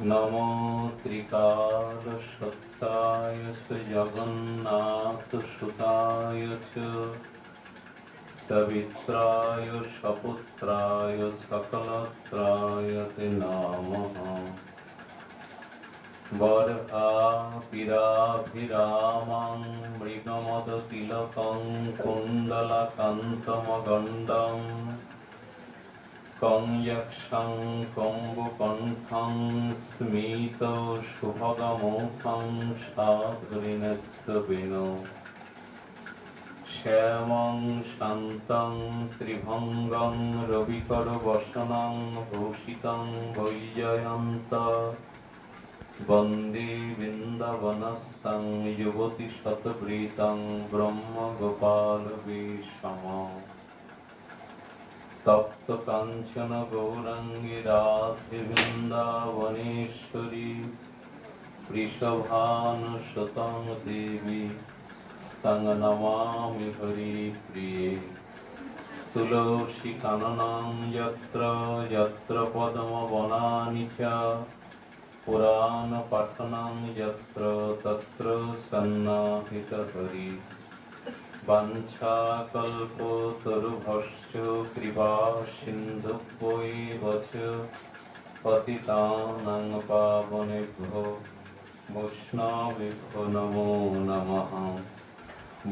नमो त्रिकालसत्ताय च जगन्नाथसुताय च सवित्राय सपुत्राय सकलत्राय ते नमः। वर्हापिराभिरामं मृगमदतिलकं कुण्डलकान्तमगण्डम् कंयक्षं कम्बुकण्ठं स्मितशुभगमुखं साधुरिणस्तविनो श्यामं शान्तं त्रिभङ्गं रविकरवसनं भूषितं वैजयन्त वन्दे वृन्दवनस्थं युवतिशतवृतं ब्रह्मगोपालवेषमम् तप्त कांचन गौरंगी राधे वृंदावनेश्वरी वृषभानुसुतं देवी तं नमामि हरिप्रिये। तुलसी काननं यत्र यत्र पद्मवनानि च पुराण पठनं यत्र तत्र सन्नाहितहरि। वाञ्छाकल्पतरुभ्यश्च कृपा सिन्धुभ्यैव च पतितानां पावनेभ्यो वैष्णवेभ्यो नमो नमः।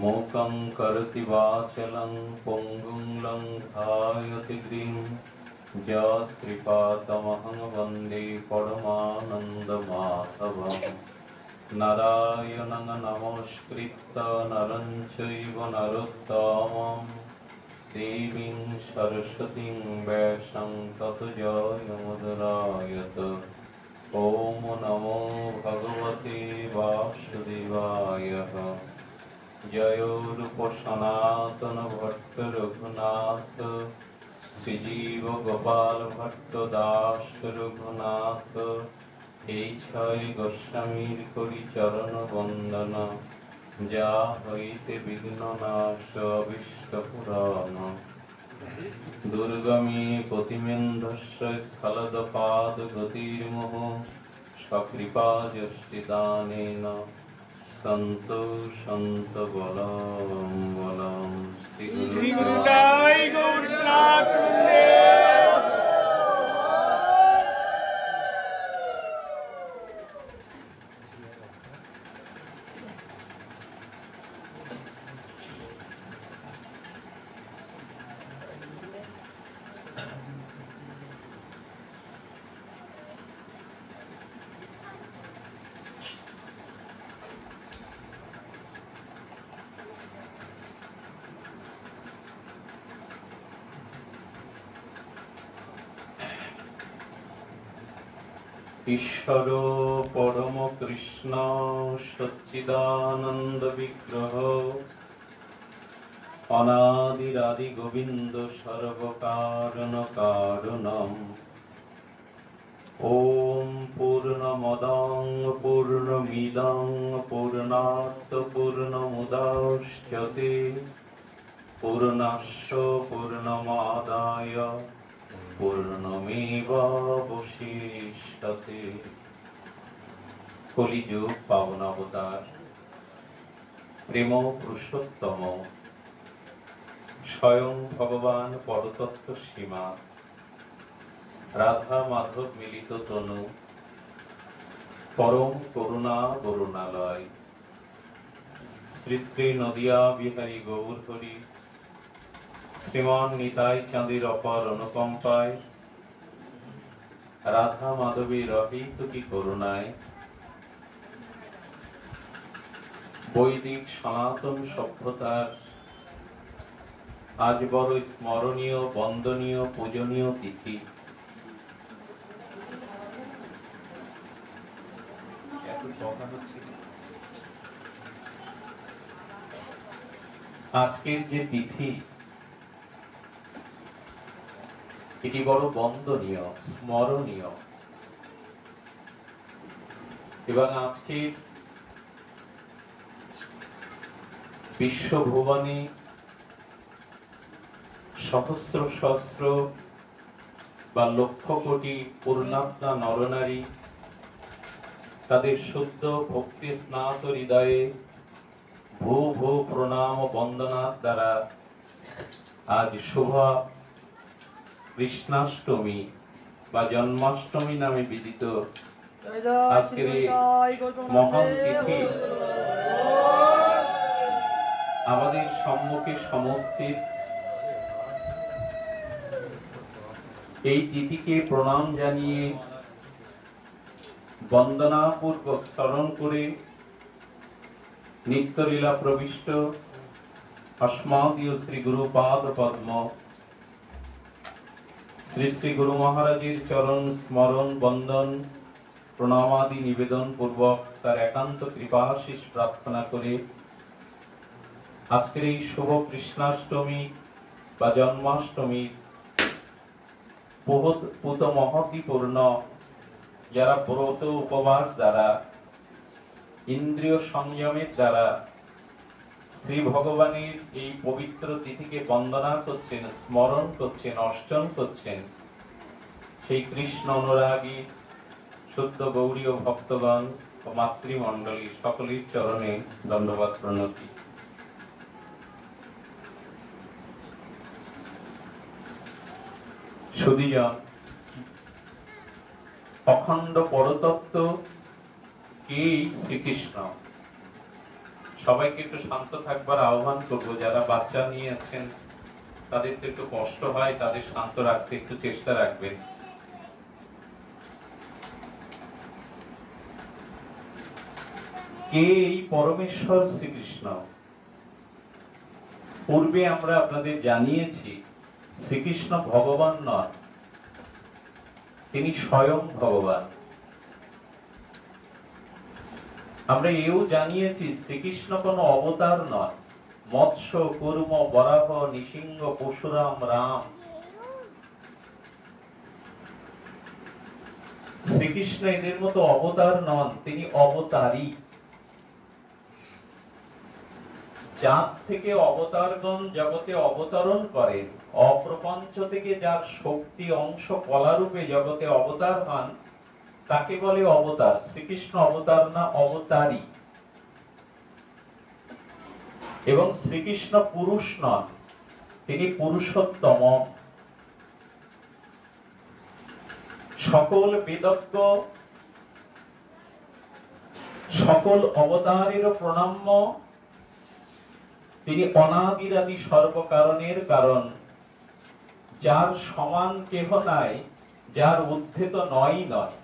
मूकं करोति वाचालं पङ्गुं लङ्घयति गिरिं यत्कृपातमहं वन्दे परमानन्दमाधवम्। नारायणं नमस्कृत्य नरं चैव नरोत्तमं देवीं सरस्वतीं व्यासं ततो जयमुदीरयेत्। ॐ नमो भगवते वासुदेवाय। जय रूप सनातन भट्ट रघुनाथ श्रीजीव गोपाल भट्ट दास रघुनाथ এই ছয় গোস্বামীর করি চরণ বন্দন যা হইতে বিঘ্ন নাশ অবিষ্ট পুরাণ দুর্গমী প্রতিমেন্ধস্য স্খলদপাদ গতির্মোহ স্বকৃপা যষ্টিদানেন সন্ত সন্ত বলম বলম শ্রী গুরু জয় গৌরনাথ। ঈশ্বর পরম কৃষ্ণ সচ্চিদানন্দ বিগ্রহ অনাদিরাদি গোবিন্দ সর্বকারণ কারণম। ওম পূর্ণমদং পূর্ণমিদং পূর্ণাৎ পূর্ণমুদচ্যতে পূর্ণস্য পূর্ণমাদায় পূর্ণমেবাবশিষ্যতে। কলিযুগ পাবন অবতার প্রেম পুরুষোত্তম স্বয়ং ভগবান পরতত্ত্ব সীমা রাধা মাধব মিলিত তনু পরম করুণা বরুণালয় শ্রী শ্রী নদিয়া বিহারী গৌর হরি শ্রীমান নিতাই চাঁদের অপার অনুকম্পায় রাধা মাধবী রহিত কি করুণায় বৈদিক সনাতন সভ্যতার আজ বড় স্মরণীয় বন্দনীয় পূজনীয় তিথি। আজকের যে তিথি এটি বড় বন্দনীয় স্মরণীয় এবং আজকের বিশ্বভুবনে সহস্র সহস্র বা লক্ষ কোটি পূর্ণাত্মা নরনারী তাদের শুদ্ধ ভক্তি স্নাত হৃদয়ে ভূ ভূ প্রণাম ও বন্দনার দ্বারা আজ শুভ কৃষ্ণাষ্টমী বা জন্মাষ্টমী নামে বিদিত আজকের এই মহান তিথি আমাদের সম্মুখে সমস্থিত। এই তিথিকে প্রণাম জানিয়ে বন্দনাপূর্বক স্মরণ করে নিত্যলীলা প্রবিষ্ট অস্মাদীয় শ্রী গুরুপাদ পদ্ম শ্রী শ্রী গুরু মহারাজের চরণ স্মরণ বন্দন প্রণামাদি নিবেদন পূর্বক তার একান্ত কৃপাশিস প্রার্থনা করে আজকের এই শুভ কৃষ্ণাষ্টমী বা জন্মাষ্টমী পুত মহতিপূর্ণ যারা ব্রত উপবাস দ্বারা ইন্দ্রিয় সংযমের দ্বারা শ্রী ভগবানের এই পবিত্র তিথিকে বন্দনা করছেন, স্মরণ করছেন, অর্চন করছেন, সেই কৃষ্ণ অনুরাগী শুদ্ধ গৌরীয় ভক্তগণ ও মাতৃমণ্ডলী সকলের চরণে দণ্ডবাদ প্রণতি। সুধীজন, অখণ্ড পরতত্ত্ব কে? শ্রীকৃষ্ণ। সবাইকে একটু শান্ত থাকবার আহ্বান করব। যারা বাচ্চা নিয়ে আছেন তাদের তো একটু কষ্ট হয়, তাদের শান্ত রাখতে একটু চেষ্টা রাখবেন। কে এই পরমেশ্বর শ্রীকৃষ্ণ? পূর্বে আমরা আপনাদের জানিয়েছি শ্রীকৃষ্ণ ভগবান নন, তিনি স্বয়ং ভগবান। আমরা এও জানিয়েছি শ্রীকৃষ্ণ কোন অবতার নয়, মৎস্য, কুর্ম, বরাহ, নৃসিংহ, পরশুরাম, রাম। শ্রীকৃষ্ণ এদের মতো অবতার নন, তিনি অবতারী। যার থেকে অবতারগণ জগতে অবতরণ করেন, অপ্রপঞ্চ থেকে যার শক্তি অংশ কলারূপে জগতে অবতার হন, তাকে বলে অবতার। শ্রীকৃষ্ণ অবতার না, অবতারী। এবং শ্রীকৃষ্ণ পুরুষ নন, তিনি পুরুষোত্তম। সকল বেদজ্ঞ, সকল অবতারের প্রণাম্য, তিনি অনাদিরাদি সর্বকারণের কারণ, যার সমান কেহ নাই, যার ঊর্ধ্বে তো নয় নয়।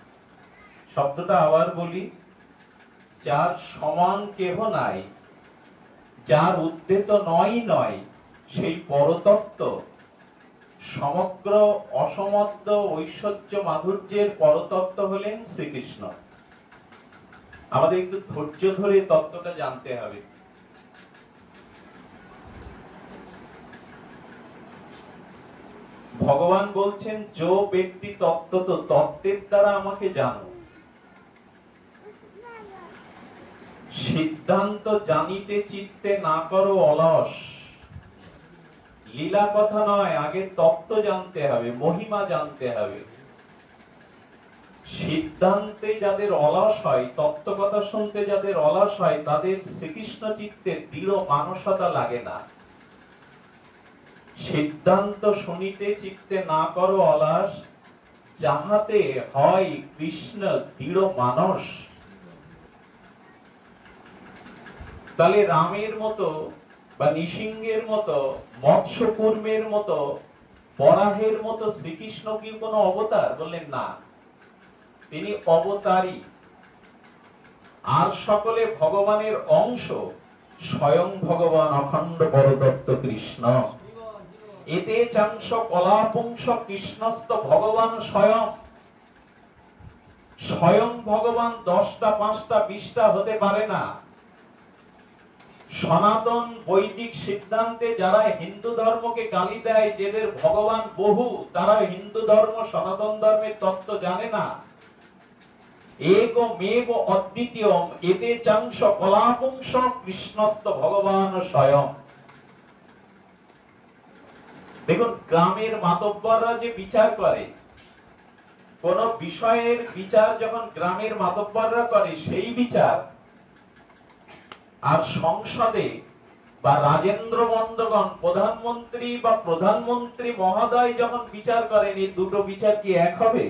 শব্দটা আবার বলি, যার সমান কেহ নাই, যার ঊর্ধ্বে তো নয় নয়, সেই পরতত্ত্ব সমগ্র অসমত্ব ঐশ্বর্য মাধুর্যের পরতত্ত্ব হলেন শ্রীকৃষ্ণ। আমাদের একটু ধৈর্য ধরে তত্ত্বটা জানতে হবে। ভগবান বলছেন, যে ব্যক্তি তত্ত্ব তো তত্ত্বের দ্বারা আমাকে জানো। সিদ্ধান্ত জানিতে চিত্তে না করো অলস। লীলা কথা নয়, আগে তত্ত্ব জানতে হবে, মহিমা জানতে হবে। সিদ্ধান্তে যাদের অলস হয়, তত্ত্ব কথা শুনতে যাদের অলস হয়, তাদের শ্রীকৃষ্ণ চিত্তে দৃঢ় মানসতা লাগে না। সিদ্ধান্ত শুনিতে চিত্তে না করো অলস, যাহাতে হয় কৃষ্ণ দৃঢ় মানস। তাহলে রামের মতো বা নৃসিংহের মতো, মৎস্য কুর্মের মতো, বরাহের মতো শ্রীকৃষ্ণ কি কোনো অবতার? বললেন না, তিনি অবতারী। আর সকলে ভগবানের অংশ, স্বয়ং ভগবান অখণ্ড পরতত্ত্ব কৃষ্ণ। এতে চাংশ কলাপুংস কৃষ্ণস্ত ভগবান স্বয়ং। স্বয়ং ভগবান 10টা 5টা 20টা হতে পারে না। সনাতন বৈদিক সিদ্ধান্তে যারা হিন্দু ধর্মকে গালি দেয়, যাদের ভগবান বহু, তারা হিন্দু ধর্ম সনাতন ধর্মের তত্ত্ব জানে না। একমেব অদ্বিতীয়ম এতে চাংশ কলাপুংস কৃষ্ণস্ত ভগবান স্বয়ং। দেখুন, গ্রামের মাতব্বররা যে বিচার করে, কোন বিষয়ের বিচার যখন গ্রামের মাতব্বররা করে সেই বিচার আর সংসদে বা রাজেন্দ্র বন্দগণ প্রধানমন্ত্রী বা প্রধানমন্ত্রী মহোদয় যখন বিচার করেন, এই দুটো বিচার কি এক হবে?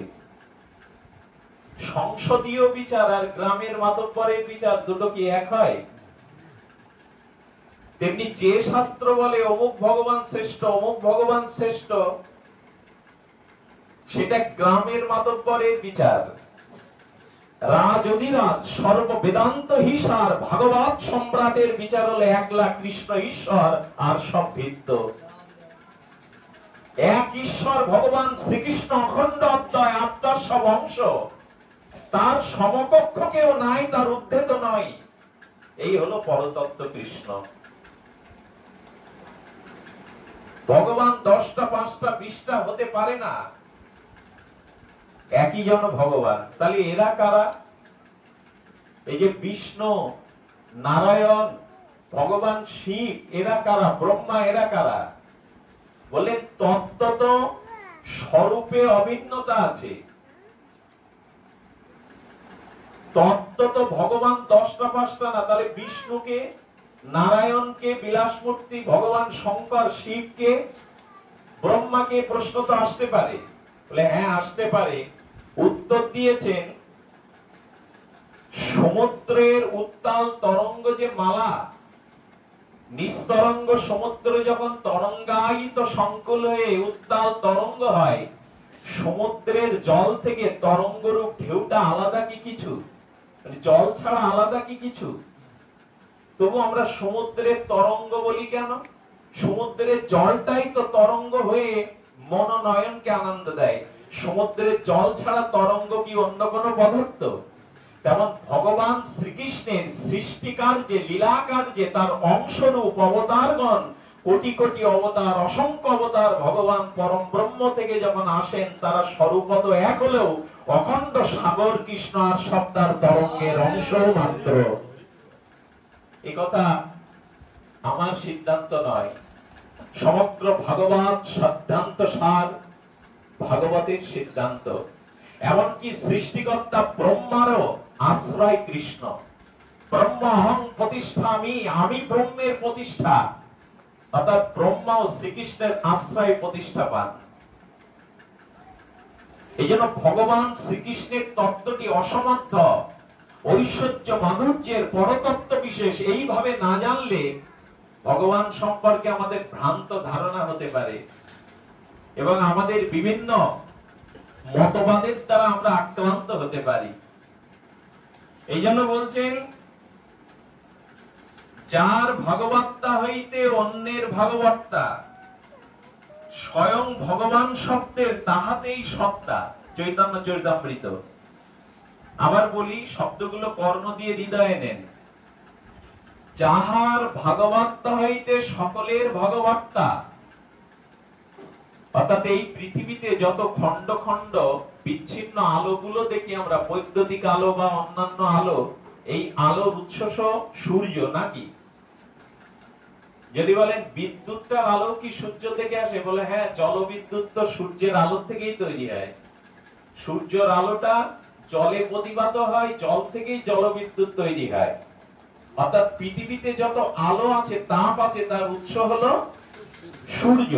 সংসদীয় বিচার আর গ্রামের মাতব্বরের বিচার দুটো কি এক হয়? তেমনি যে শাস্ত্র বলে অমুক ভগবান শ্রেষ্ঠ, অমুক ভগবান শ্রেষ্ঠ, সেটা গ্রামের মাতব্বরের বিচার। রাজধিরাজ সর্ব বেদান্ত হিসার ভাগবত সম্রাটের বিচার হলো একলা কৃষ্ণ ঈশ্বর আর সব ভিত্ত। এক ঈশ্বর ভগবান শ্রীকৃষ্ণ অখণ্ড অদ্বয় আত্মার সব অংশ, তার সমকক্ষ কেউ নাই, তার ঊর্ধ্বে তো নয়। এই হলো পরতত্ত্ব কৃষ্ণ। ভগবান 10টা 5টা 20টা হতে পারে না, একই জন ভগবান। তাহলে এরা কারা? এই যে বিষ্ণু, নারায়ণ, ভগবান শিব, এরা কারা? ব্রহ্মা, এরা কারা? বলে তত্ত্বত স্বরূপে অভিন্নতা আছে। তত্ত্বত ভগবান 10টা 5টা না। তাহলে বিষ্ণুকে, নারায়ণকে, বিলাসমূর্তি ভগবান শঙ্কর, শিবকে, ব্রহ্মাকে প্রশ্ন তো আসতে পারে। বলে হ্যাঁ আসতে পারে। উত্তর দিয়েছেন, সমুদ্রের উত্তাল তরঙ্গ যে মালা, নিস্তরঙ্গ সমুদ্র যখন তরঙ্গায়িত সংকুল হয়ে উত্তাল তরঙ্গ হয়, সমুদ্রের জল থেকে তরঙ্গরূপ ঢেউটা আলাদা কি কিছু? জল ছাড়া আলাদা কি কিছু? তবু আমরা সমুদ্রের তরঙ্গ বলি কেন? সমুদ্রের জলটাই তো তরঙ্গ হয়ে মনোনয়নকে আনন্দ দেয়। সমুদ্রের জল ছাড়া তরঙ্গ কি অন্য কোনো পদার্থ? তেমন ভগবান শ্রীকৃষ্ণের সৃষ্টিকার যে লীলাকার যে তার অংশরূপ অবতারগণ, কোটি কোটি অবতার, অসংখ্য অবতার ভগবান পরম ব্রহ্ম থেকে যখন আসেন, তারা স্বরূপত এক হলেও অখণ্ড সাগর কৃষ্ণ আর সপ্তার তরঙ্গের অংশ মাত্র। এ কথা আমার সিদ্ধান্ত নয়, সমগ্র ভাগবত সিদ্ধান্ত সার ভাগবতের সিদ্ধান্ত। এমনকি সৃষ্টিকর্তা ব্রহ্মারও আশ্রয় কৃষ্ণ। ব্রহ্মহং প্রতিষ্ঠামি, আমি ব্রহ্মের প্রতিষ্ঠা। অর্থাৎ ব্রহ্মা ও শ্রীকৃষ্ণের আশ্রয় প্রতিষ্ঠা পান। এই জন্য ভগবান শ্রীকৃষ্ণের তত্ত্বটি অসমর্থ, ঐশ্বর্য মাধুর্যের পরতত্ত্ব বিশেষ এইভাবে না জানলে ভগবান সম্পর্কে আমাদের ভ্রান্ত ধারণা হতে পারে এবং আমাদের বিভিন্ন মতবাদের দ্বারা আমরা আক্রান্ত হতে পারি। এই জন্য বলছেন, যার ভাগবত্তা হইতে অন্যের ভাগবত্তা, স্বয়ং ভগবান শব্দের তাহাতেই সত্তা। চৈতন্য চরিতামৃত। আবার বলি, শব্দগুলো কর্ণ দিয়ে হৃদয়ে নেন। যাহার ভাগবত্তা হইতে সকলের ভাগবত্তা, অর্থাৎ এই পৃথিবীতে যত খণ্ড খণ্ড বিচ্ছিন্ন আলোগুলো দেখি আমরা, বৈদ্যুতিক আলো বা অন্যান্য আলো, এই আলোর উৎস সূর্য নাকি? যদি বলেন বিদ্যুৎটার আলো কি সূর্য থেকে আসে? বলে হ্যাঁ, জলবিদ্যুৎ তো সূর্যের আলো থেকেই তৈরি হয়। সূর্যের আলোটা জলে প্রতিভাত হয়, জল থেকেই জলবিদ্যুৎ তৈরি হয়। অর্থাৎ পৃথিবীতে যত আলো আছে, তাপ আছে, তার উৎস হলো সূর্য।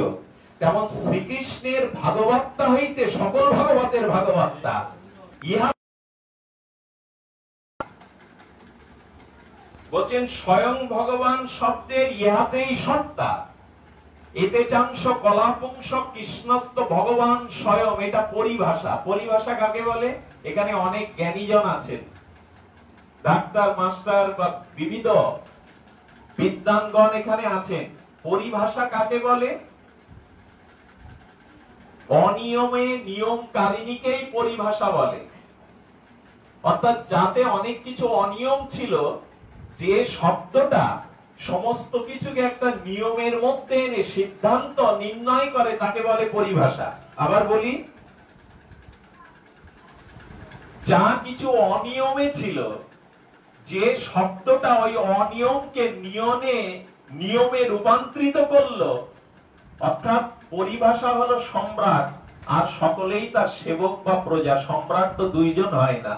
তেমন শ্রীকৃষ্ণের ভাগবত্তা হইতে সকল ভাগবতের ভাগবত্তা, ইহা বলছেন স্বয়ং ভগবান শব্দের ইহাতেই সত্তা। এতে চাংশ কলাপুংস কৃষ্ণস্ত ভগবান স্বয়ং। এটা পরিভাষা। পরিভাষা কাকে বলে? এখানে অনেক জ্ঞানীজন আছেন, ডাক্তার, মাস্টার বা বিবিধ বিদ্বানগণ এখানে আছেন। পরিভাষা কাকে বলে? অনিয়মে নিয়মকারিণীকেই পরিভাষা বলে। অর্থাৎ যাতে অনেক কিছু অনিয়ম ছিল, যে শব্দটা সমস্ত কিছুকে একটা নিয়মের মধ্যে এনে সিদ্ধান্ত নির্ণয় করে, তাকে বলে পরিভাষা। আবার বলি, যা কিছু অনিয়মে ছিল, যে শব্দটা ওই অনিয়মকে নিয়মে রূপান্তরিত করলো, অর্থাৎ পরিভাষা হলো সম্রাট আর সকলেই তার সেবক বা প্রজা। সম্রাট তো দুইজন হয় না।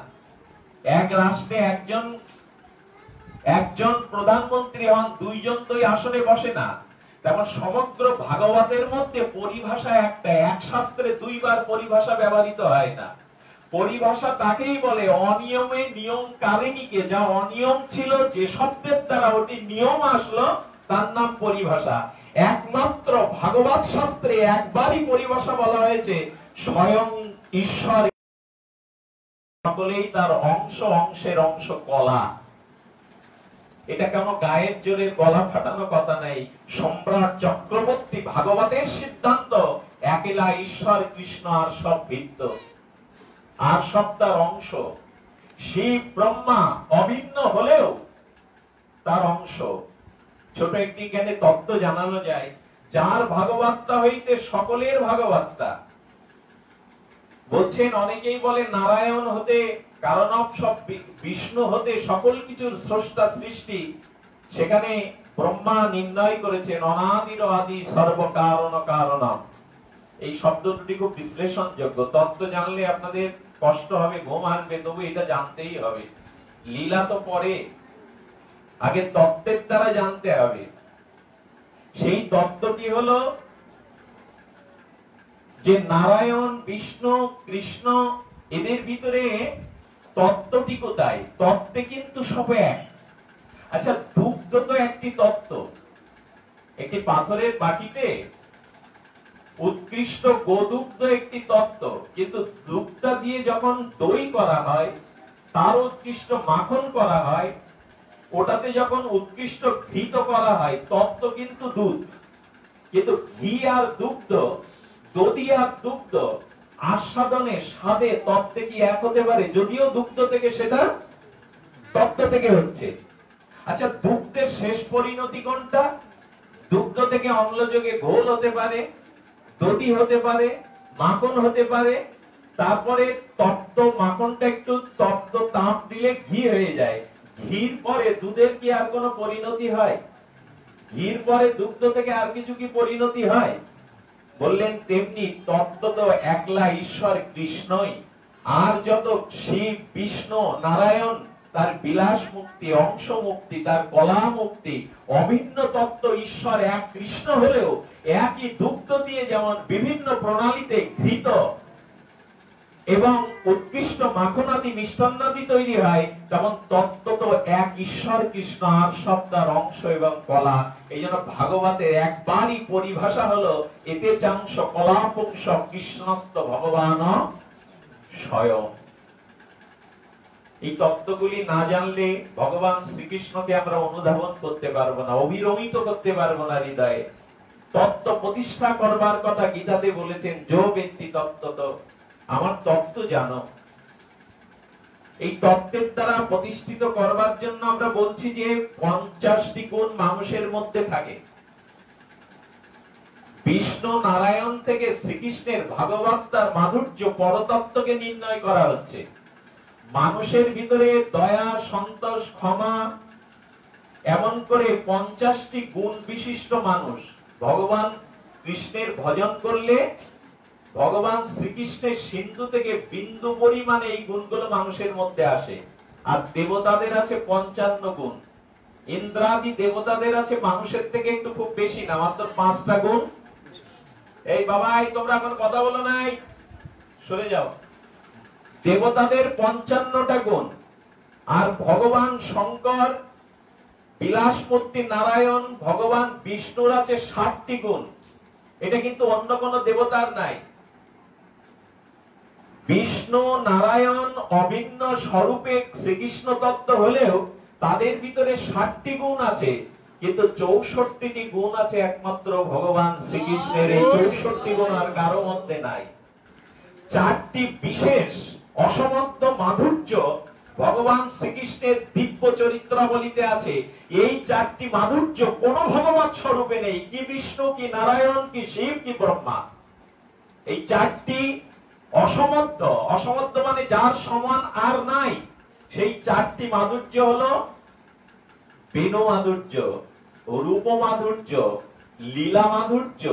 এক রাষ্ট্রে একজন প্রধানমন্ত্রী হন, দুইজন তো এই আসনে বসে না। তেমন সমগ্র ভাগবতের মধ্যে পরিভাষা একটা, এক শাস্ত্রে দুইবার পরিভাষা ব্যবহৃত হয় না। পরিভাষা তাকেই বলে অনিয়মে নিয়ম কারিণীকে, যা অনিয়ম ছিল যে শব্দের দ্বারা ওটি নিয়ম আসলো তার নাম পরিভাষা। একমাত্র ভাগবত শাস্ত্রে একবারই পরিভাষা বলা হয়েছে, স্বয়ং ঈশ্বর সকলেই তার অংশ, অংশের অংশ কলা। এটা কেন গায়ের জোরে গলা ফাটানো কথা নেই। সম্রাট চক্রবর্তী ভাগবতের সিদ্ধান্ত, একলা ঈশ্বর কৃষ্ণ আর সব ভিত্ত, আর সব তার অংশ। শিব ব্রহ্মা অভিন্ন হলেও তার অংশ। ছোট একটি জ্ঞানে তত্ত্ব জানানো যায়, যার ভাগবত্তা হইতে সকলের ভাগবত্তা। বলছেন, অনেকেই বলে নারায়ণ হতে কারণব, সব বিষ্ণু হতে সকল কিছুর স্রষ্টা সৃষ্টি। সেখানে ব্রহ্মা নির্ণয় করেছেন অনাদির আদি সর্বকারণ কারণম। এই শব্দ দুটি খুব বিশ্লেষণযোগ্য। তত্ত্ব জানলে আপনাদের কষ্ট হবে, ঘুম আসবে, তবু এটা জানতেই হবে। লীলা তো পরে, আগে তত্ত্বের দ্বারা জানতে হবে। সেই তত্ত্বটি হলো যে নারায়ণ, বিষ্ণু, কৃষ্ণ, এদের ভিতরে তত্ত্বটি কোথায়? তত্ত্বে কিন্তু সব এক। আচ্ছা, দুগ্ধ তো একটি তত্ত্ব। একটি পাথরের বাটিতে উৎকৃষ্ট গোদুগ্ধ একটি তত্ত্ব, কিন্তু দুগ্ধ দিয়ে যখন দই করা হয়, তার উৎকৃষ্ট মাখন করা হয়, ওটাতে যখন উৎকৃষ্ট ঘৃত করা হয়, তত্ত্ব কিন্তু দুধ। কিন্তু ঘি আর দুগ্ধ, দধি আর দুগ্ধ আস্বাদনে, স্বাদে, তত্ত্বে কি এক হতে পারে? যদিও দুগ্ধ থেকে সেটা তত্ত্ব থেকে হচ্ছে। আচ্ছা, দুগ্ধের শেষ পরিণতি কোনটা? দুগ্ধ থেকে অম্লযোগে ঘোল হতে পারে, দধি হতে পারে, মাখন হতে পারে। তারপরে তপ্ত মাখনটা একটু তপ্ত তাপ দিলে ঘি হয়ে যায়। ঘির পরে দুধের কি আর কোনো পরিণতি হয়? ঘির পরে দুগ্ধ থেকে আর কিছু কি পরিণতি হয়? বললেন তেমনি তত্ত্ব তো একলা ঈশ্বর কৃষ্ণই। আর যত শিব, বিষ্ণু, নারায়ণ, তার বিলাস মুক্তি, অংশ মুক্তি, তার কলা মুক্তি, অভিন্ন তত্ত্ব ঈশ্বর এক কৃষ্ণ হলেও একই দুগ্ধ দিয়ে যেমন বিভিন্ন প্রণালীতে ঘৃত এবং উৎকৃষ্ট মাখনাদি, মিষ্টান্নাদি তৈরি হয়, তেমন তত্ত্ব তো এক ঈশ্বর কৃষ্ণ, আর সব তার অংশ এবং কলা। এই জন্য ভাগবতের একবারই পরিভাষা হলো, এতে চাংশ কলাপুংস কৃষ্ণস্ত ভগবান স্বয়ং। এই তত্ত্বগুলি না জানলে ভগবান শ্রীকৃষ্ণকে আমরা অনুধাবন করতে পারবো না, অভিরমিত করতে পারবো না হৃদয়ে। তত্ত্ব প্রতিষ্ঠা করবার কথা গীতাতে বলেছেন, যো ব্যক্তি তত্ত্বত, আমার তত্ত্ব জানো। এই তত্ত্বের দ্বারা প্রতিষ্ঠিত করবার জন্য আমরা বলছি যে 50টি গুণ মানুষের মধ্যে থাকে। বিষ্ণু, নারায়ণ থেকে শ্রীকৃষ্ণের ভাগবতার মাধুর্য, পরতত্ত্বকে নির্ণয় করা হচ্ছে। মানুষের ভিতরে দয়া, সন্তোষ, ক্ষমা, এমন করে 50টি গুণ বিশিষ্ট মানুষ। ভগবান কৃষ্ণের ভজন করলে ভগবান শ্রীকৃষ্ণের সিন্ধু থেকে বিন্দু পরিমাণে এই গুণগুলো মানুষের মধ্যে আসে। আর দেবতাদের আছে 55 গুণ। ইন্দ্রাদি দেবতাদের আছে মানুষের থেকে একটু খুব বেশি না, মাত্র 5টা গুণ। এই বাবা, তোমরা এখন কথা বলো নাই, সরে যাও। দেবতাদের 55টা গুণ, আর ভগবান শঙ্কর, বিলাসমূর্তি নারায়ণ, ভগবান বিষ্ণুর আছে 60টি গুণ। এটা কিন্তু অন্য কোন দেবতার নাই। বিষ্ণু, নারায়ণ অভিন্ন স্বরূপে শ্রীকৃষ্ণ তত্ত্ব হলেও তাদের ভিতরে 60টি গুণ আছে, কিন্তু 64টি গুণ আছে একমাত্র ভগবান শ্রীকৃষ্ণের। এই 64টি গুণ আর কারো মধ্যে নাই। 4টি বিশেষ অসমত্ব মাধুর্য ভগবান শ্রীকৃষ্ণের দিব্য চরিত্রাবলীতে আছে। এই 4টি মাধুর্য কোন ভগবত স্বরূপে নেই, কি বিষ্ণু, কি নারায়ণ, কি শিব, কি ব্রহ্মা। এই 4টি অসমত্ব, অসমত্ব মানে যার সমান আর নাই। সেই 4টি মাধুর্য হলো বেণু মাধুর্য, রূপ মাধুর্য, লীলা মাধুর্য,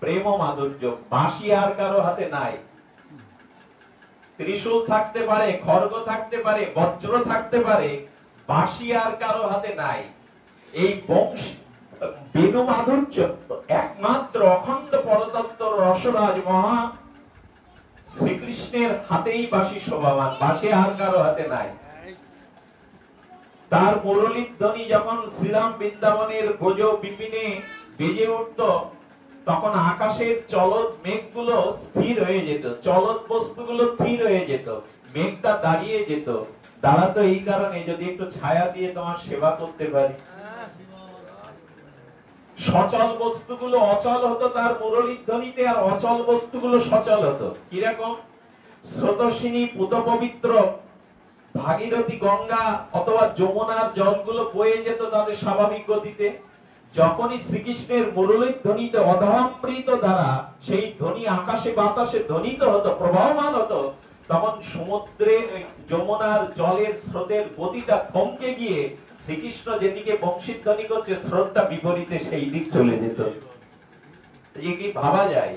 প্রেম মাধুর্য। বাঁশি আর কারো হাতে নাই। ত্রিশূল থাকতে পারে, খড়গ থাকতে পারে, বজ্র থাকতে পারে, বাঁশি আর কারো হাতে নাই। এই বংশ বেণু মাধুর্য একমাত্র অখণ্ড পরতত্ত্ব রসরাজ মহা শ্রীকৃষ্ণের হাতেই বাঁশি শোভাবান, বাঁশি আর কারো হাতে নাই। তার মুরলীর ধ্বনি যখন শ্রীরাম বৃন্দাবনের গজ বিপিনে বেজে উঠত, তখন আকাশের চলৎ মেঘগুলো স্থির হয়ে যেত, চলৎ বস্তুগুলো স্থির হয়ে যেত, মেঘটা দাঁড়িয়ে যেত। দাঁড়াতো এই কারণে, যদি একটু ছায়া দিয়ে তোমার সেবা করতে পারি। সচল বস্তুগুলো অচল হতো তার মুরলীর ধ্বনিতে, আর অচল বস্তুগুলো সচল হতো। কিরকম? স্রোতস্বিনী পুত পবিত্র ভাগীরথী, গঙ্গা অথবা যমুনার জলগুলো বয়ে যেত তাদের স্বাভাবিক গতিতে। যখনই শ্রীকৃষ্ণের মুরলীর ধ্বনিতে অধরামৃত দ্বারা সেই ধ্বনি আকাশে বাতাসে ধ্বনিত হতো, প্রবাহমান হতো, তখন সমুদ্রে যমুনার জলের স্রোতের গতিটা থমকে গিয়ে শ্রীকৃষ্ণ যেদিকে বংশীধ্বনি করছে, স্রোতটা বিপরীতে সেই দিক চলে যেত। কি ভাবা যায়?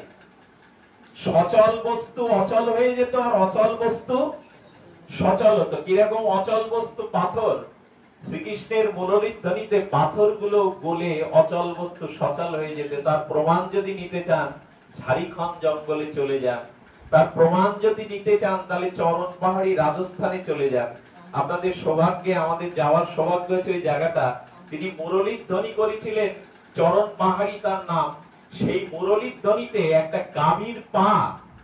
সচল বস্তু অচল হয়ে যেত, আর অচল বস্তু সচল হতো। কিরকম? অচল বস্তু পাথর, শ্রীকৃষ্ণের মুরলীর ধ্বনিতে পাথরগুলো গলে অচল বস্তু সচল হয়ে যেত। তার প্রমাণ যদি নিতে চান, ঝাড়খণ্ড জঙ্গলে চলে যান। তার প্রমাণ যদি নিতে চান, তাহলে চরণ পাহাড়ি রাজস্থানে চলে যান। আপনাদের সৌভাগ্যে আমাদের যাওয়ার সৌভাগ্য হয়েছে ওই জায়গাটা। তিনি মুরলীর ধ্বনি করেছিলেন, চরণ পাহাড়ি তার নাম। সেই মুরলীর ধ্বনিতে একটা গাভীর পা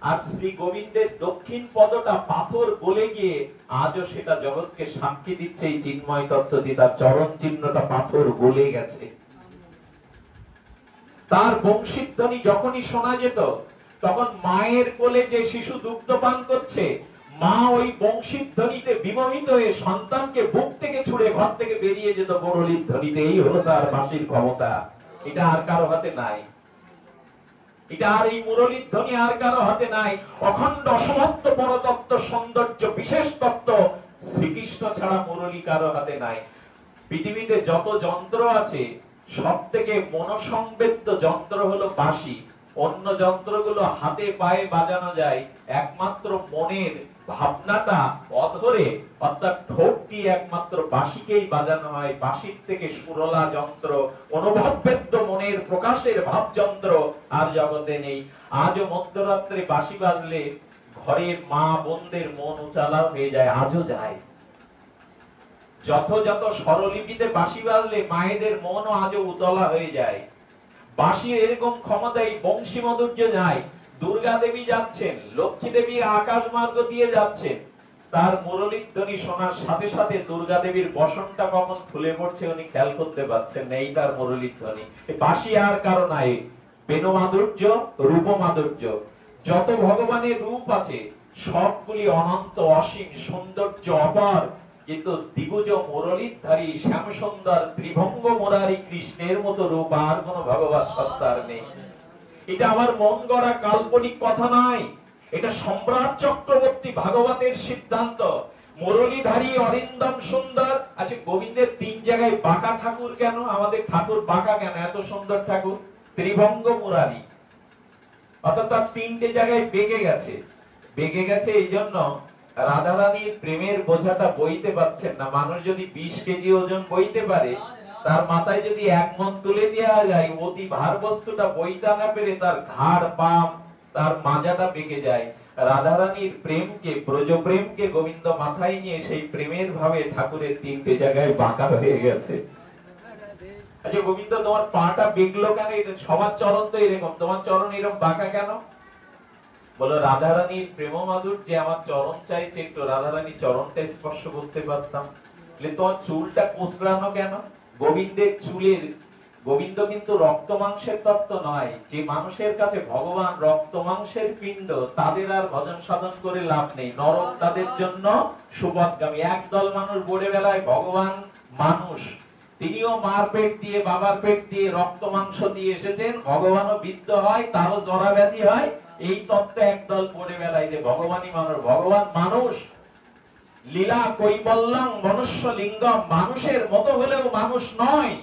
আর শ্রী গোবিন্দের দক্ষিণ পদটা পাথর গলে গিয়ে আজও সেটা জগৎকে সাক্ষী দিচ্ছে এই চিন্ময় তত্ত্বটি, তার চরণ চিহ্নটা পাথর গলে গেছে। তার বংশীর ধ্বনি যখনই শোনা যেত, তখন মায়ের কোলে যে শিশু দুগ্ধ পান করছে, মা ওই বংশীর ধ্বনিতে বিমোহিত হয়ে সন্তানকে বুক থেকে ছুড়ে ঘর থেকে বেরিয়ে যেত মুরলীর ধ্বনিতে। এই হলো তার বাঁশির ক্ষমতা। এটা আর কারো হাতে নাই। এটা আর এই মুরলীর ধ্বনি আর কারো হাতে নাই। অখণ্ড অসমাপ্ত পরতত্ত্ব সৌন্দর্য বিশেষ তত্ত্ব শ্রীকৃষ্ণ ছাড়া মুরলী কারো হাতে নাই। পৃথিবীতে যত যন্ত্র আছে, সব থেকে মনোসংবেদ্য যন্ত্র হলো বাঁশি। অন্য যন্ত্রগুলো হাতে পায়ে বাজানো যায়, একমাত্র মনের ভাবনাটা অধরে অর্থাৎ ঠোঁট দিয়ে একমাত্র বাঁশিকেই বাজানো হয়। বাঁশির থেকে সুরলা যন্ত্র, অনুভববেদ্য মনের প্রকাশের ভাব যন্ত্র আর জগতে নেই। আজও মধ্যরাত্রে বাঁশি বাজলে ঘরের মা বোনদের মন উচালা হয়ে যায়, আজও যায়। যথাযথ স্বরলিপিতে বাঁশি বাজলে মায়েদের মনও আজও উতলা হয়ে যায়। বাঁশির এরকম ক্ষমতা, এই বংশী মাধুর্য যায়। দুর্গা দেবী যাচ্ছেন, লক্ষ্মী দেবী আকাশ মার্গ দিয়ে যাচ্ছেন, তার মুরলীর ধ্বনি শোনার সাথে সাথে দুর্গা দেবীর বসনটা কখন খুলে পড়ছে উনি খেয়াল করতে পারছেন না। এই তার মুরলীর ধ্বনি। বাঁশি আর কারো নাই। বেণু মাধুর্য, রূপ মাধুর্য, যত ভগবানের রূপ আছে সবগুলি অনন্ত, অসীম, সৌন্দর্য অপার। কিন্তু দ্বিভুজ মুরলীধারী শ্যাম সুন্দর ত্রিভঙ্গ মুরারি কৃষ্ণের মতো রূপ আর কোন ভগবত সত্তার নেই। এটা আমার মন গড়া কাল্পনিক কথা নয়, এটা সম্রাট চক্রবর্তী ভাগবতের সিদ্ধান্ত। মুরলীধারী অরিন্দম সুন্দর। আচ্ছা, গোবিন্দের তিন জায়গায় বাঁকা ঠাকুর কেন? আমাদের ঠাকুর বাঁকা কেন? এত সুন্দর ঠাকুর ত্রিভঙ্গ মুরারি, অর্থাৎ তার তিনটে জায়গায় বেঁকে গেছে। বেঁকে গেছে এই জন্য রাধারানীর প্রেমের বোঝাটা বইতে পারছেন না। মানুষ যদি 20 কেজি ওজন বইতে পারে, তার মাথায় যদি 1 মণ তুলে দেওয়া যায়, অতি ভার বস্তুটা বইতে না পেরে তার ঘাড়, পাম, তার মাজাটা বেঁকে যায়। রাধারানীর প্রেমকে, ব্রজ প্রেমকে গোবিন্দ মাথায় নিয়ে সেই প্রেমের ভাবে ঠাকুরের তিনটে জায়গায় বাঁকা হয়ে গেছে। আচ্ছা গোবিন্দ, তোমার পাটা বেঁকলো কেন? সবার চরণ তো এরকম, তোমার চরণ এরকম বাঁকা কেন? বলো রাধারানীর প্রেম মাধুর্যে আমার চরণ চাইছে, একটু রাধারানীর চরণটা স্পর্শ করতে পারতাম। তোমার চুলটা কোঁচড়ানো কেন? গোবিন্দের চুলের, গোবিন্দ কিন্তু রক্ত মাংসের তত্ত্ব নয়। যে মানুষের কাছে ভগবান রক্ত মাংসের পিণ্ড, তাদের আর ভজন সাধন করে লাভ নেই, নরক তাদের জন্য সুপথগামী। একদল মানুষ বড়ে বেলায় ভগবান মানুষ, তিনিও মার পেট দিয়ে, বাবার পেট দিয়ে, রক্ত মাংস দিয়ে এসেছেন। ভগবানও বিদ্ধ হয়, তারও জরা ব্যাধি হয়। এই তত্ত্ব একদল পড়ে বেলায় যে ভগবানই মানুষ, ভগবান মানুষ। লীলা কৈবল্যং মনুষ্য লিঙ্গম, মানুষের মতো হলেও মানুষ নয়।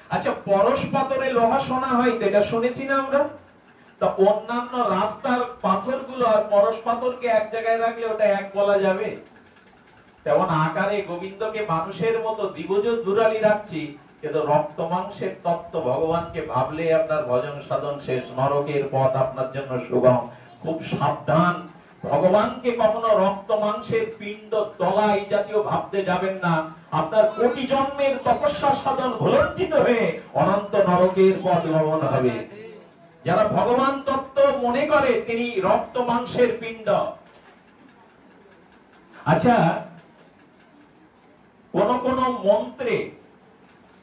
আচ্ছা, পরশ পাথরে লোহা সোনা হয়, এটা শুনেছি না আমরা? তা অন্যান্য রাস্তার পাথরগুলো আর পরশ পাথরকে এক জায়গায় রাখলে ওটা এক বলা যাবে? তেমন আকারে গোবিন্দকে মানুষের মতো দিবজ দুরালি রাখছি, কিন্তু রক্ত মাংসের তত্ত্ব ভগবানকে ভাবলে আপনার ভজন সাধন শেষ, নরকের পথ আপনার জন্য সুগম। খুব সাবধান, ভগবানকে কখনো রক্ত মাংসের পিণ্ড দলা এই জাতীয় ভাবতে যাবেন না। আপনার কোটি জন্মের তপস্যা সাধন ভুলণ্ঠিত হয়ে অনন্ত নরকের পথ গমন হবে। যারা ভগবান তত্ত্ব মনে করে তিনি রক্ত মাংসের পিণ্ড। আচ্ছা, কোন কোন মন্ত্রে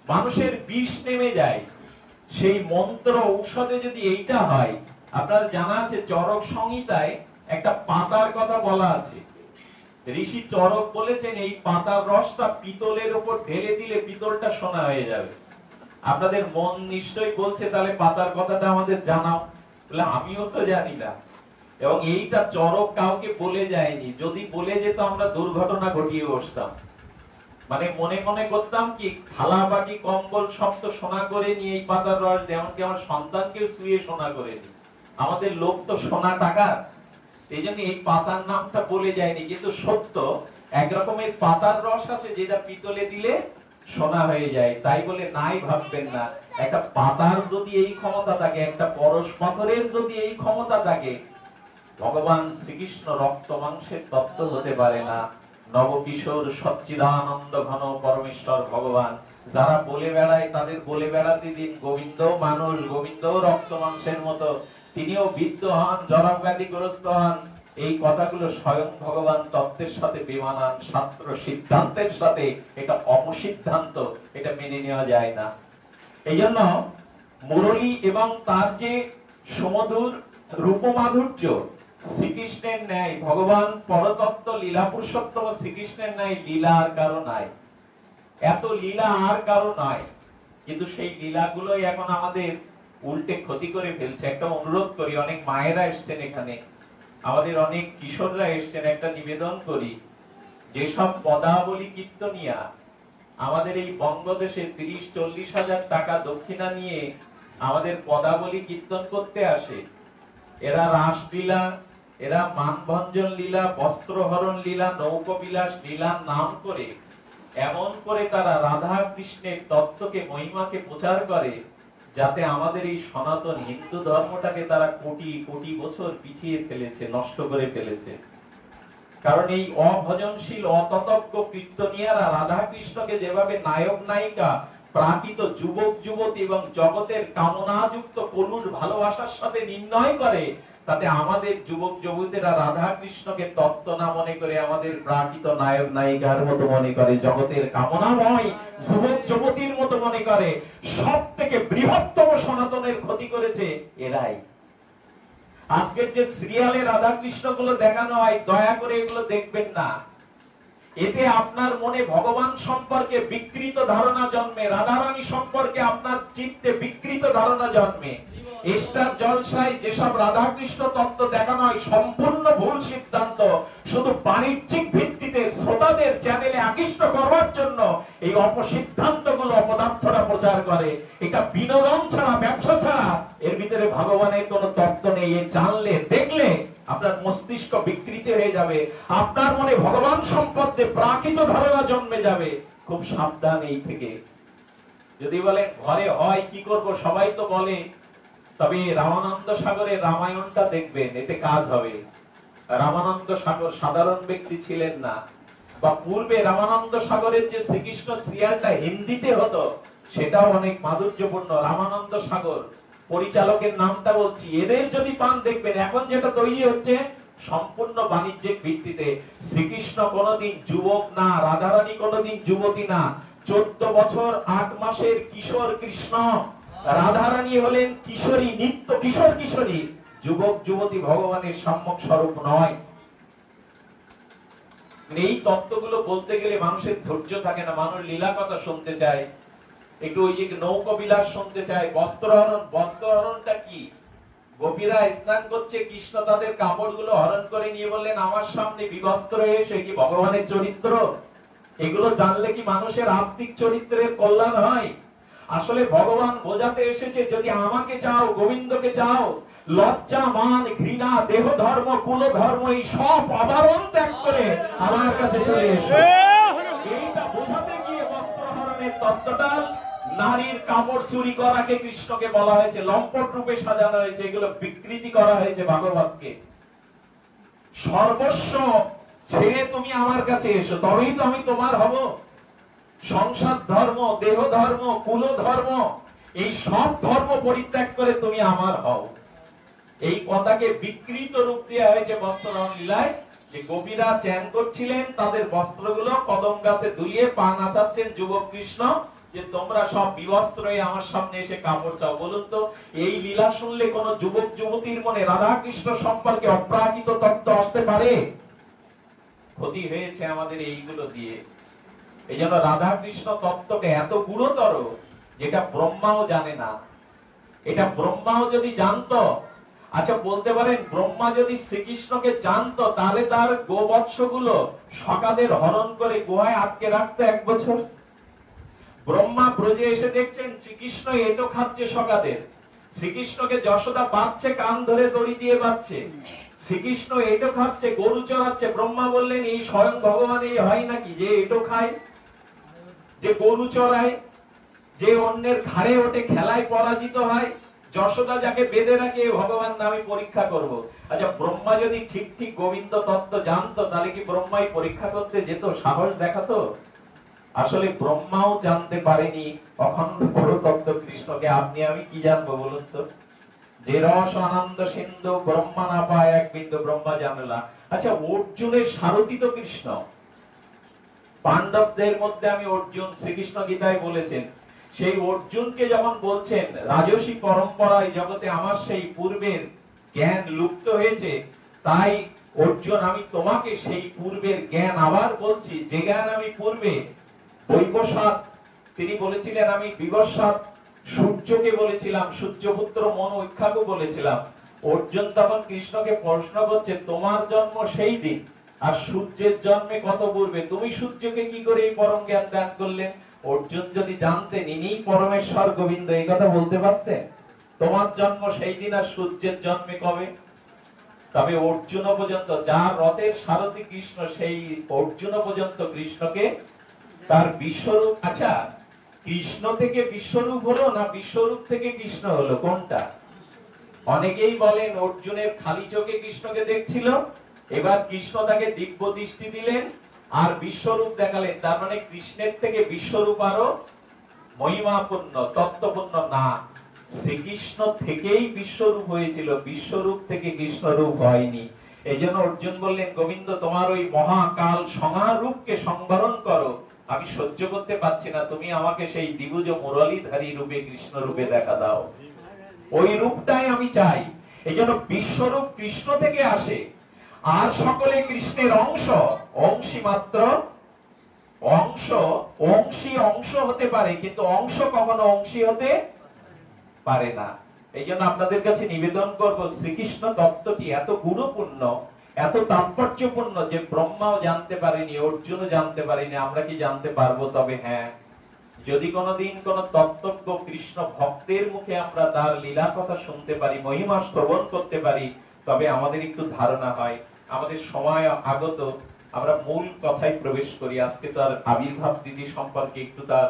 মানুষের বিষ নেমে যায়, সেই মন্ত্র ঔষধে যদি এইটা হয়, আপনার জানা আছে চরক সংহিতায় একটা পাতার কথা বলা আছে। ঋষি চরক বলেছেন এই পাতার রসটা পিতলের উপর ঢেলে দিলে পিতলটা সোনা হয়ে যাবে। আপনাদের মন নিশ্চয়ই বলছে তাহলে পাতার কথাটা আমাদের জানাও। বলে আমিও তো জানি না, এবং এইটা চরক কাউকে বলে যায়নি। যদি বলে যেত আমরা দুর্ঘটনা ঘটিয়ে বসতাম। মানে মনে মনে করতাম কি, থালা বাটি কম্বল সব তো সোনা করে নিয়ে এই পাতার রস, যেমন কি আমার সন্তানকে শুয়ে সোনা করে নি। আমাদের লোক তো সোনা টাকা, এই জন্য এই পাতার নামটা বলে যায়নি। কিন্তু সত্য, এক রকমের পাতার রস আছে যেটা পিতলে দিলে সোনা হয়ে যায়। তাই বলে নাই ভাববেন না। একটা পাতার যদি এই ক্ষমতা থাকে, একটা পরশ পাথরের যদি এই ক্ষমতা থাকে, ভগবান শ্রীকৃষ্ণ রক্ত মাংসের তত্ত্ব হতে পারে না। নবকিশোর সচ্চিদানন্দ ঘন পরমেশ্বর ভগবান। যারা বলে বেড়ায় তাদের বলে বেড়াতে দিন, গোবিন্দ মানুষ, গোবিন্দ রক্ত মাংসের মতো, তিনিও বিদ্ধ হন, জড়ব্যাধিগ্রস্ত হন। এই কথাগুলো স্বয়ং ভগবান তত্ত্বের সাথে বেমানান, শাস্ত্র সিদ্ধান্তের সাথে এটা অপসিদ্ধান্ত, এটা মেনে নেওয়া যায় না। এই জন্য মুরলী এবং তার যে সমুদূর রূপমাধুর্য, শ্রীকৃষ্ণের ন্যায় ভগবান পরতত্ত্ব লীলা পুরুষোত্তম শ্রীকৃষ্ণের ন্যায় লীলা আর কারো নাই। এত লীলা আর কারো নাই, কিন্তু সেই লীলাগুলোই এখন আমাদের উল্টে ক্ষতি করে ফেলছে। একটা অনুরোধ করি, অনেক মায়েরা এসছেন এখানে, আমাদের অনেক কিশোররা এসছেন, একটা নিবেদন করি, যেসব পদাবলী কীর্তনিয়া আমাদের এই বঙ্গদেশে 30-40 হাজার টাকা দক্ষিণা নিয়ে আমাদের পদাবলী কীর্তন করতে আসে, এরা রাসলীলা, এরা মানভঞ্জন লীলা, বস্ত্রহরণ লীলা, নৌকবিলাস লীলার নাম করে এমন করে তারা রাধা কৃষ্ণের তত্ত্বকে, মহিমাকে প্রচার করে, যাতে আমাদের এই সনাতন হিন্দু ধর্মটাকে তারা কোটি কোটি বছর পিছিয়ে ফেলেছে, নষ্ট করে ফেলেছে। কারণ এই অভজনশীল অততজ্ঞ কীর্তনিয়ারা রাধা কৃষ্ণকে যেভাবে নায়ক নায়িকা, প্রাকৃত যুবক যুবতী এবং জগতের কামনাযুক্ত কলুষ ভালোবাসার সাথে নির্ণয় করে, তাতে আমাদের যুবক যুবতীরা রাধা কৃষ্ণকে তত্ত্ব না মনে করে আমাদের প্রাকৃত নায়ক নায়িকার মতো মনে করে, জগতের কামনাময় যুবক যুবতীর মতো মনে করে। সব থেকে বৃহত্তম সনাতনের ক্ষতি করেছে এরাই। আজকের যে সিরিয়ালে রাধা কৃষ্ণ গুলো দেখানো হয়, দয়া করে এগুলো দেখবেন না। এতে আপনার মনে ভগবান সম্পর্কে বিকৃত ধারণা জন্মে, রাধারানী সম্পর্কে আপনার চিত্তে বিকৃত ধারণা জন্মে। স্টার জলসায় যেসব রাধা কৃষ্ণ তত্ত্ব দেখানো হয় সম্পূর্ণ ভুল সিদ্ধান্ত। শুধু বাণিজ্যিক ভিত্তিতে শ্রোতাদের চ্যানেলে আকৃষ্ট করবার জন্য এই অপসিদ্ধান্ত গুলো অপদার্থরা প্রচার করে। এটা বিনোদন ছাড়া, ব্যবসা ছাড়া এর ভিতরে ভগবানের কোন তত্ত্ব নেই। এ জানলে, দেখলে আপনার মস্তিষ্ক বিকৃতি হয়ে যাবে, আপনার মনে ভগবান সম্পর্কে প্রাকৃত ধারণা জন্মে যাবে। খুব সাবধান এই থেকে। যদি বলেন ঘরে হয় কি করব, সবাই তো বলে, তবে রামানন্দ সাগরের রামায়ণটা দেখবেন, এতে কাজ হবে। রামানন্দ সাগর সাধারণ ব্যক্তি ছিলেন না, বা পূর্বে রামানন্দ সাগরের যে শ্রীকৃষ্ণ সিরিয়ালটা হিন্দিতে হতো সেটাও অনেক মাধুর্যপূর্ণ। রামানন্দ সাগর পরিচালকের নামটা বলছি, এদের যদি পান দেখবেন এখন যেটা তৈরি হচ্ছে সম্পূর্ণ বাণিজ্যিক ভিত্তিতে। শ্রীকৃষ্ণ কোনদিন যুবক না, রাধারানী কোনদিন যুবতী না। 14 বছর 8 মাসের কিশোর কৃষ্ণ, রাধারানী হলেন কিশোরী, নিত্য কিশোর কিশোরী। যুবক যুবতী ভগবানের সম্যক স্বরূপ নয়। এই তত্ত্বগুলো বলতে গেলে মানুষের ধৈর্য থাকে না, মানুষ লীলা কথা শুনতে চায়, একটু ওই যে নৌকা বিলাস শুনতে চায়। বস্ত্রহরণ, বস্ত্রহরণটা কি? গোপীরা স্নান করছে, কৃষ্ণ তাদের কাপড়গুলো হরণ করে নিয়ে বললেন আমার সামনে বিবস্ত্র হয়ে, সে কি ভগবানের চরিত্র? এগুলো জানলে কি মানুষের আত্মিক চরিত্রের কল্যাণ হয়? আসলে ভগবান বোঝাতে এসেছে, যদি আমাকে চাও, গোবিন্দকে চাও, লজ্জা, মান, ঘৃণা, দেহ ধর্ম, কুল ধর্ম, এই সব আবরণ ত্যাগ করে আমার কাছে চলে এসো। এইটা বোঝাতে গিয়ে বস্ত্রহরণের তত্ত্বটা, নারীর কাপড় চুরি করাকে কৃষ্ণকে বলা হয়েছে, লম্পট রূপে সাজানো হয়েছে, এগুলো বিকৃতি করা হয়েছে ভাগবতকে। সর্বস্ব ছেড়ে তুমি আমার কাছে এসো, তবেই তো আমি তোমার হব। সংসার ধর্ম, দেহ ধর্ম, কুল ধর্ম, এই সব ধর্ম পরিত্যাগ করে তুমি আমার হও। এই কথাকে বিকৃত রূপ দেওয়া হয়েছে বস্ত্রহরণ লীলায়, যে গোপীরা চ্যান করছিলেন, তাদের বস্ত্রগুলো কদম গাছে দুলিয়ে পা নাচাচ্ছেন যুবক কৃষ্ণ, যে তোমরা সব বিবস্ত্র হয়ে আমার সামনে এসে কাপড় চাও। বলুন তো, এই লীলা শুনলে কোন যুবক যুবতীর মনে রাধা কৃষ্ণ সম্পর্কে অপ্রাকৃত তত্ত্ব আসতে পারে? ক্ষতি হয়েছে আমাদের এইগুলো দিয়ে। এই জন্য রাধা কৃষ্ণ তত্ত্বকে এত গুরুতর, যেটা ব্রহ্মাও জানে না। এটা ব্রহ্মাও যদি জানতো, আচ্ছা বলতে পারেন, ব্রহ্মা যদি শ্রীকৃষ্ণকে জানতো, তাহলে তার গোবৎসগুলো সকাদের হরণ করে গুহায় আটকে রাখতো 1 বছর। ব্রহ্মা ব্রজে এসে দেখছেন শ্রীকৃষ্ণ এটো খাচ্ছে সকাদের, শ্রীকৃষ্ণকে যশোদা বাঁচছে, কান ধরে দড়ি দিয়ে বাঁচছে, শ্রীকৃষ্ণ এটো খাচ্ছে, গরু চড়াচ্ছে। ব্রহ্মা বললেন, এই স্বয়ং ভগবান এই হয় নাকি যে এটো খায়, যে গরু চড়ায়, যে অন্যের ঘাড়ে ওঠে, খেলায় পরাজিত হয়, যশোদা যাকে বেঁধে রাখে, ভগবান নামে পরীক্ষা করব। আচ্ছা ব্রহ্মা যদি ঠিক ঠিক গোবিন্দ তত্ত্ব জানতো, তাহলে কি ব্রহ্মাই পরীক্ষা করতে যেত, সাহস দেখাতো? আসলে ব্রহ্মাও জানতে পারেনি অখণ্ড পরতত্ত্ব কৃষ্ণকে। আপনি আমি কি জানবো বলুন তো? যে রস আনন্দ সিন্ধু ব্রহ্মা না পায় এক বিন্দু, ব্রহ্মা জানলা। আচ্ছা অর্জুনের সারথি তো কৃষ্ণ। পাণ্ডবদের মধ্যে আমি অর্জুন, শ্রীকৃষ্ণ গীতায় বলেছেন, সেই অর্জুনকে যখন বলছেন রাজসী পরম্পরায় জগতে আমার সেই পূর্বের জ্ঞান লুপ্ত হয়েছে, তাই অর্জুন আমি তোমাকে সেই পূর্বের জ্ঞান আবার বলছি, যে জ্ঞান আমি পূর্বে বৈবস্বাদ, তিনি বলেছিলেন আমি বিবস্বাদ, সূর্যকে বলেছিলাম, সূর্যপুত্র মনু ইক্ষাকে বলেছিলাম। অর্জুন তখন কৃষ্ণকে প্রশ্ন করছে, তোমার জন্ম সেই দিন, আর সূর্যের জন্মে কত পূর্বে, তুমি সূর্যকে কি করে এই পরম জ্ঞান দান করলেন? অর্জুন যদি জানতেন ইনিই পরমেশ্বর গোবিন্দ, এই কথা বলতে পারতেন, তোমার জন্ম সেই দিন আর সূর্যের জন্মে কবে? তবে অর্জুন পর্যন্ত, যার রথের সারথি কৃষ্ণ, সেই অর্জুন পর্যন্ত কৃষ্ণকে তার বিশ্বরূপ, আচ্ছা কৃষ্ণ থেকে বিশ্বরূপ হলো না বিশ্বরূপ থেকে কৃষ্ণ হলো, কোনটা? অনেকেই বলেন অর্জুনের খালি চোখে কৃষ্ণকে দেখছিল, এবার কৃষ্ণ তাকে দিব্য দৃষ্টি দিলেন আর বিশ্বরূপ দেখালেন। তার মানে কৃষ্ণের থেকে বিশ্বরূপ আরো মহিমাপূর্ণ, তত্ত্বপূর্ণ না। শ্রীকৃষ্ণ থেকেই বিশ্বরূপ হয়েছিল, বিশ্বরূপ থেকে কৃষ্ণরূপ হয়নি। এই জন্য অর্জুন বললেন, গোবিন্দ তোমার ওই মহাকাল সংহারূপকে সংবরণ করো, আমি সহ্য করতে পারছি না, তুমি আমাকে সেই দ্বিভুজ মুরলীধারী রূপে কৃষ্ণ রূপে দেখা দাও, ওই রূপটাই আমি চাই। এই জন্য বিশ্বরূপ কৃষ্ণ থেকে আসে, আর সকলে কৃষ্ণের অংশ, অংশী মাত্র অংশ, অংশী অংশ হতে পারে, কিন্তু অংশ কখনো অংশী হতে পারে না। এই জন্য আপনাদের কাছে নিবেদন করব, শ্রীকৃষ্ণ তত্ত্বটি এত গুরুপূর্ণ, এত তাৎপর্যপূর্ণ, যে ব্রহ্মাও জানতে পারেনি, অর্জুনও জানতে পারেনি, আমরা কি জানতে পারবো? তবে হ্যাঁ, যদি কোনোদিন কোন তত্ত্বজ্ঞ কৃষ্ণ ভক্তের মুখে আমরা তার লীলা কথা শুনতে পারি, মহিমা শ্রবণ করতে পারি, তবে আমাদের একটু ধারণা হয়। আমাদের সময় আগত, আমরা মূল কথায় প্রবেশ করি। আজকে তার আবির্ভাব তিথি সম্পর্কে একটু তার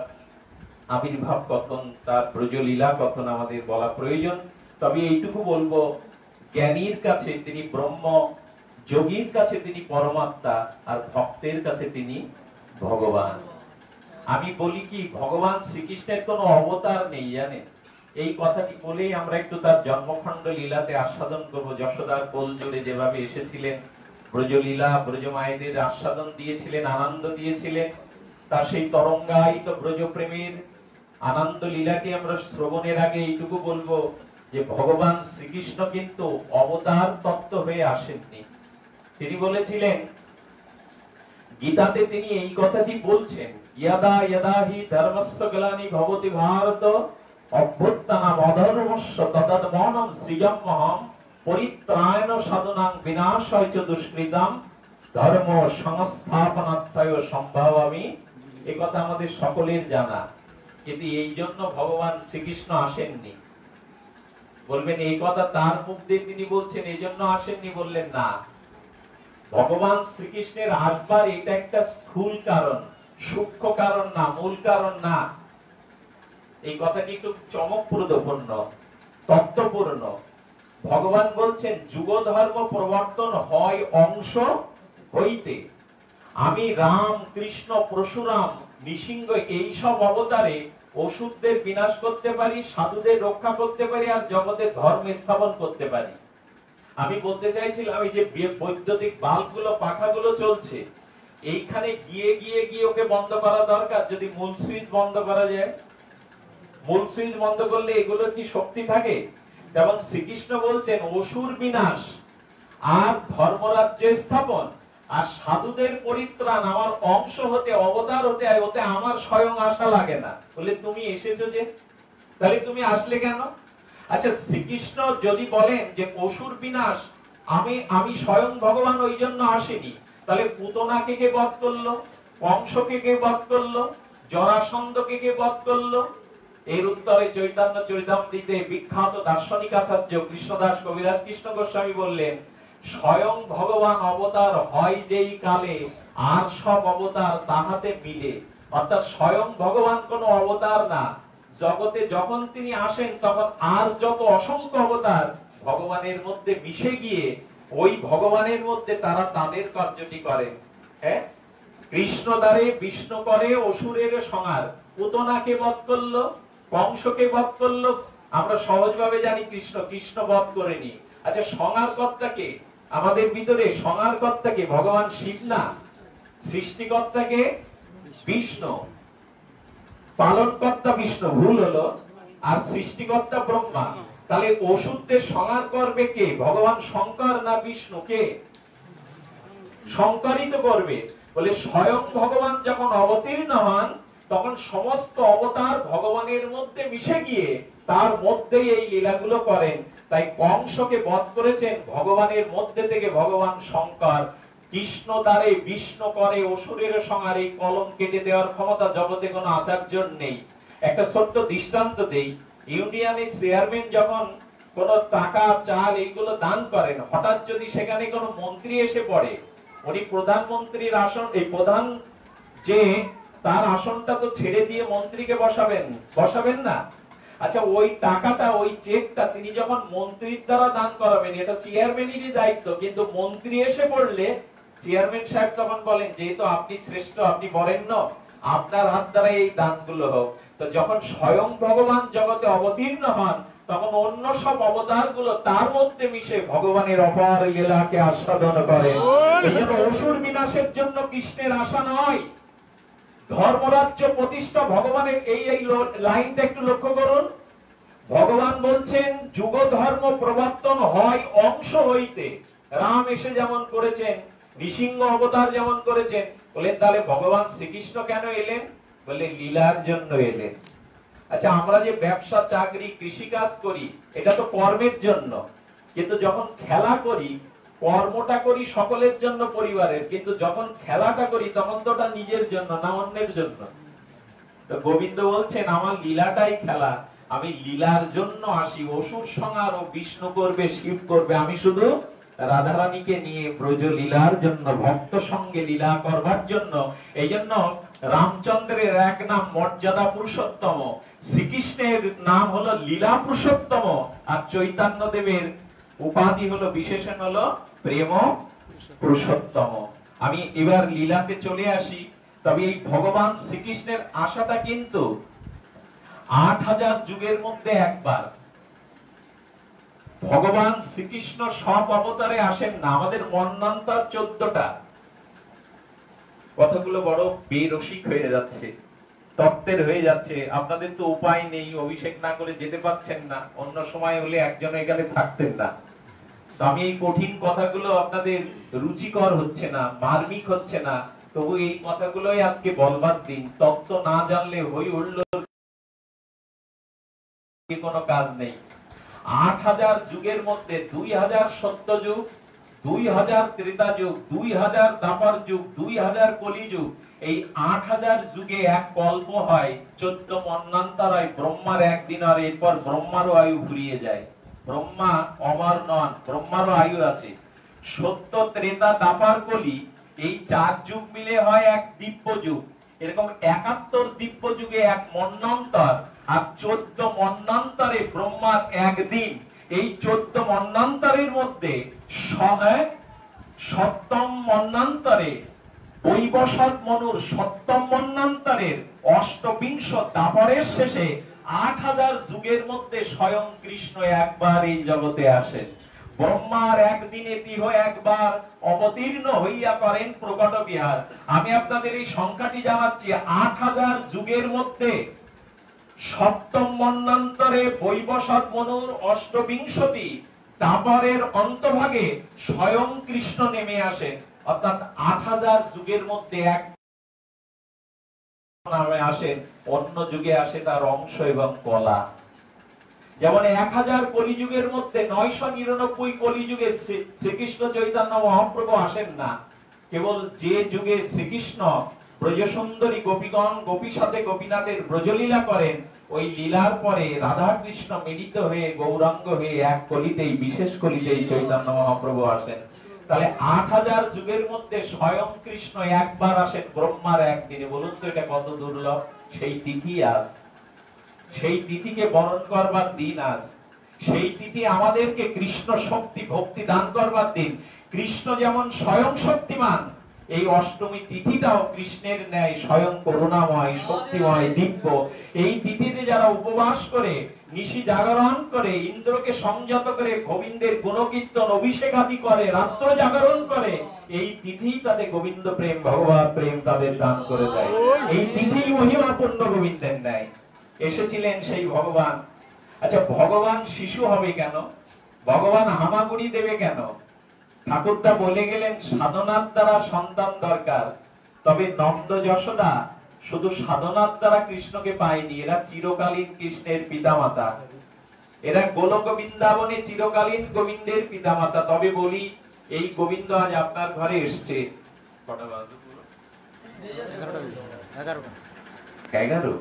আবির্ভাব কথন, তার ব্রজলীলা কথন আমাদের বলা প্রয়োজন। তবে এইটুকু বলবো, জ্ঞানীর কাছে তিনি ব্রহ্ম, যোগীর কাছে তিনি পরমাত্মা, আর ভক্তের কাছে তিনি ভগবান। আমি বলি কি, ভগবান শ্রীকৃষ্ণের কোনো অবতার নেই, জানেন? এই কথাটি বলেই আমরা একটু তার জন্মখণ্ড লীলাতে আস্বাদন করব। যশোদার কোল জুড়ে যেভাবে এসেছিলেন, ব্রজলীলা, ব্রজমায়েদের আস্বাদন দিয়েছিলেন, আনন্দ দিয়েছিলেন, তার সেই তরঙ্গায়িত ব্রজপ্রেমের আনন্দ লীলাকে আমরা শ্রবণের আগে এইটুকু বলবো, যে ভগবান শ্রীকৃষ্ণ কিন্তু অবতার তত্ত্ব হয়ে আসেননি। তিনি বলেছিলেন, গীতাতে তিনি এই কথাটি বলছেন, ইয়াদা ইয়াদা হি ধর্মস্য গ্লানি ভবতি ভারত অভ্যুত্থানম অধর্মস্য তদাত্মনম সৃজম্যহম পরিত্রায়ণ সাধনাং বিনাশায় চ দুষ্কৃতাম ধর্ম সংস্থাপনার্থায় সম্ভাবামি। এই কথা আমাদের সকলের জানা, কিন্তু এই জন্য ভগবান শ্রীকৃষ্ণ আসেননি। বলবেন এই কথা তার মুখ দিয়ে তিনি বলছেন এই জন্য আসেননি, বললেন না, ভগবান শ্রীকৃষ্ণের আসবার এটা একটা স্থূল কারণ, সূক্ষ্ম কারণ না, মূল কারণ না। এই কথাটি একটু চমকপ্রদপূর্ণ, তত্ত্বপূর্ণ। ভগবান বলছেন যুগ ধর্ম প্রবর্তন হয় অংশ হইতে। আমি রাম, কৃষ্ণ, পরশুরাম, নৃসিংহ এই সব অবতারে অসুরদের বিনাশ করতে পারি, সাধুদের রক্ষা করতে পারি, আর জগতের ধর্ম স্থাপন করতে পারি। আমি বলতে চাইছিলাম এই যে বৈদ্যুতিক বাল্বগুলো, পাখাগুলো চলছে, এইখানে গিয়ে গিয়ে গিয়ে ওকে বন্ধ করা দরকার। যদি মূল সুইচ বন্ধ করা যায়, মূল সুইচ বন্ধ করলে এগুলোর কি শক্তি থাকে? যেমন শ্রীকৃষ্ণ বলছেন অসুর বিনাশ আর ধর্মরাজ্য স্থাপন আর সাধুদের পরিত্রাণ আমার অংশ হতে, অবতার হতে, ওতে আমার স্বয়ং আসা লাগে না। বলে তুমি এসেছো যে, তাহলে তুমি আসলে কেন? আচ্ছা, শ্রীকৃষ্ণ যদি বলেন যে অসুর বিনাশ আমি স্বয়ং ভগবান ওই জন্য আসেনি, তাহলে পুতনাকে কে বধ করলো, কংসকে কে বধ করলো, জরাসন্ধকে কে বধ করলো? এর উত্তরে চৈতন্য চরিতামৃতে বিখ্যাত দার্শনিক আচার্য কৃষ্ণদাস কবিরাজ কৃষ্ণ গোস্বামী বললেন, স্বয়ং ভগবান অবতার হয় যেই কালে আর সব অবতার তাহাতে মিলে। অর্থাৎ স্বয়ং ভগবান কোনো অবতার না, জগতে যখন তিনি আসেন তখন আর যত অসংখ্য অবতার ভগবানের মধ্যে মিশে গিয়ে ওই ভগবানের মধ্যে তারা তাদের কার্যটি করেন। হ্যাঁ, কৃষ্ণ দ্বারে বিষ্ণু করে অসুরের সংহার, পুতনাকে বধ করলো, কংসকে বধ করলো। আমরা সহজভাবে জানি কৃষ্ণ বধ করেনি। আচ্ছা, সংহার কর্তাকে, আমাদের ভিতরে সংহার কর্তাকে ভগবান শিব না, সৃষ্টিকর্তাকে বিষ্ণু, পালনকর্তা বিষ্ণু, ভুল হলো, আর সৃষ্টিকর্তা ব্রহ্মা। তাহলে অসুরদের সংহার করবে কে? ভগবান শঙ্কর না বিষ্ণু? কে? শঙ্করই তো করবে। বলে স্বয়ং ভগবান যখন অবতীর্ণ হন তখন সমস্ত অবতার ভগবানের মধ্যে মিশে গিয়ে তার মধ্যেই এই লীলাগুলো করেন। তাই কংসকে বধ করেছেন ভগবানের মধ্যে থেকে ভগবান শঙ্কর। কৃষ্ণ দ্বারে বিষ্ণু করে অসুরের সংহার, এই কলম কেটে দেওয়ার ক্ষমতা জগতে কোনো আচার্যর নেই। একটা ছোট্ট দৃষ্টান্ত দেই। ইউনিয়নের চেয়ারম্যান যখন কোন টাকা, চাল এইগুলো দান করেন, হঠাৎ যদি সেখানে কোনো মন্ত্রী এসে পড়ে, উনি প্রধানমন্ত্রীর আসন, এই প্রধান যে তার আসনটা তো ছেড়ে দিয়ে মন্ত্রীকে বসাবেন না? আচ্ছা, ওই টাকাটা, ওই চেকটা তিনি যখন মন্ত্রীর দ্বারা দান করাবেন, এটা চেয়ারম্যানেরই দায়িত্ব, কিন্তু মন্ত্রী এসে পড়লে চেয়ারম্যান সাহেব তখন বলেন যেহেতু আপনি শ্রেষ্ঠ, আপনি বরেণ্য, আপনার হাত দ্বারা এই দানগুলো হোক। তো যখন স্বয়ং ভগবান জগতে অবতীর্ণ হন তখন অন্য সব অবতার গুলো তার মধ্যে মিশে ভগবানের অপার লীলাকে আস্বাদন করে। এইজন্য অসুর বিনাশের জন্য কৃষ্ণের আশা নয়, ধর্মরাজ্য প্রতিষ্ঠা ভগবানের। এই লাইনটা একটু লক্ষ্য করুন। ভগবান বলছেন যুগ ধর্ম প্রবর্তন হয় অংশ হইতে। রাম এসে যেমন করেছেন, নৃসিংহ অবতার যেমন করেছেন। বলেন তাহলে ভগবান শ্রীকৃষ্ণ কেন এলেন? বলে লীলার জন্য এলেন। আচ্ছা, আমরা যে ব্যবসা, চাকরি, কৃষিকাজ করি এটা তো কর্মের জন্য, কিন্তু যখন খেলা করি, কর্মটা করি সকলের জন্য, পরিবারের, কিন্তু যখন খেলাটা করি তখন তো ওটা নিজের জন্য না, অন্যের জন্য। তো গোবিন্দ বলছেন আমার লীলাটাই খেলা, আমি লীলার জন্য আসি। অসুর সংহার ও বিষ্ণু করবে, শিব করবে, আমি শুধু রাধারানীকে নিয়ে ব্রজ লীলার জন্য, ভক্ত সঙ্গে লীলা করবার জন্য। এই জন্য রামচন্দ্রের এক নাম মর্যাদা পুরুষোত্তম, শ্রীকৃষ্ণের নাম হলো লীলা পুরুষোত্তম, আর চৈতন্য দেবের উপাধি হলো, বিশেষণ হলো প্রেম পুরুষোত্তম। আমি এবার লীলাতে চলে আসি। তবে এই ভগবান শ্রীকৃষ্ণের আশাটা কিন্তু 8000 যুগের মধ্যে একবার। ভগবান শ্রীকৃষ্ণ সব অবতারে আসেন না, আমাদের মন্বন্তর 14টা। কথাগুলো বড় বেরসিক হয়ে যাচ্ছে, তত্ত্বের হয়ে যাচ্ছে। আপনাদের তো উপায় নেই, অভিষেক না করে যেতে পারছেন না, অন্য সময় হলে একজন এখানে থাকতেন না। তো আমি এই কঠিন কথাগুলো আপনাদের রুচিকর হচ্ছে না, মার্মিক হচ্ছে না, তবু এই কথাগুলোই আজকে বলবার দিন। তত্ত্ব না জানলে হই উঠল কোনো কাজ নেই। 8000 যুগের মধ্যে 2000 সত্য যুগ, 2000 ত্রেতা যুগ, 2000 দ্বাপর যুগ, 2000 কলি যুগ। এই 8000 যুগে এক কল্প হয়, 14 মন্বন্তর হয়, ব্রহ্মার একদিন, আর এরপর ব্রহ্মারও আয়ু ফুরিয়ে যায়। ব্রহ্মা অমর নন, ব্রহ্মারও আয়ু আছে। সত্য, ত্রেতা, দ্বাপর, কলি, এই 4 যুগ মিলে হয় এক দিব্য যুগ। এরকম 71 দিব্য যুগে এক মন্বন্তর, আর 14 মন্বন্তরে ব্রহ্মার একদিন। এই 14 মন্বন্তরের মধ্যে সপ্তম মন্বন্তরে বৈবস্বত মনুর সপ্তম মন্বন্তরের অষ্টবিংশ দাপরের শেষে 8000 যুগের মধ্যে স্বয়ং কৃষ্ণ একবার এই জগতে আসেন। ব্রহ্মার একদিনে তিহ একবার অবতীর্ণ হইয়া করেন প্রকট বিহার। আমি আপনাদের এই সংখ্যাটি জানাচ্ছি, 8000 যুগের মধ্যে সপ্তম মন্বন্তরে বৈবস্বত মনুর অষ্টবিংশতি দাপরের অন্তভাগে স্বয়ং কৃষ্ণ নেমে আসেন। অর্থাৎ 8000 যুগের মধ্যে এক নামে আসেন, অন্য যুগে আসে তার অংশ এবং কলা। যেমন 1000 কলিযুগের মধ্যে 999 কলিযুগে শ্রীকৃষ্ণ চৈতন্য মহাপ্রভু আসেন না। কেবল যে যুগে শ্রীকৃষ্ণ ব্রজসুন্দরী গোপীগণ গোপীর সাথে গোপীনাথের ব্রজলীলা করেন, ওই লীলার পরে রাধা কৃষ্ণ মিলিত হয়ে গৌরাঙ্গ হয়ে এক কলিতেই, বিশেষ কলিতেই চৈতন্য মহাপ্রভু আসেন। তাহলে 8000 যুগের মধ্যে স্বয়ং কৃষ্ণ একবার আসেন ব্রহ্মার একদিনে। বলুন তো এটা কত দুর্লভ। সেই তিথি আজ, সেই তিথিকে বরণ করবার দিন আজ। সেই তিথি আমাদেরকে কৃষ্ণ শক্তি ভক্তি দান করবার দিন। কৃষ্ণ যেমন স্বয়ং শক্তিমান, এই অষ্টমী তিথিটাও কৃষ্ণের ন্যায় স্বয়ং করুণাময়, শক্তিময়, দিব্য। এই তিথিতে যারা উপবাস করে, নিশি জাগরণ করে, ইন্দ্রকে সংযত করে, গোবিন্দের গুণকীর্তন অভিষেক আদি করে, রাত্র জাগরণ করে, এই তিথি তাদের গোবিন্দ প্রেম, ভগবান প্রেম তাদের দান করে দেয়। এই তিথি মহিমাপূর্ণ গোবিন্দের ন্যায় এসেছিলেন সেই ভগবান। আচ্ছা, ভগবান শিশু হবে কেন? ভগবান হামাগুড়ি দেবে কেন? ঠাকুরদা বলে গেলেন সাধনার দ্বারা সন্তান দরকার। তবে নন্দ যশোদা শুধু সাধনার দ্বারা কৃষ্ণকে পায়নি, এরা চিরকালীন কৃষ্ণের পিতামাতা। এরা গোলক বৃন্দাবনে চিরকালীন গোবিন্দের পিতামাতা। তবে বলি, এই গোবিন্দ আজ আপনার ঘরে এসছে। কটা বাজে? 11।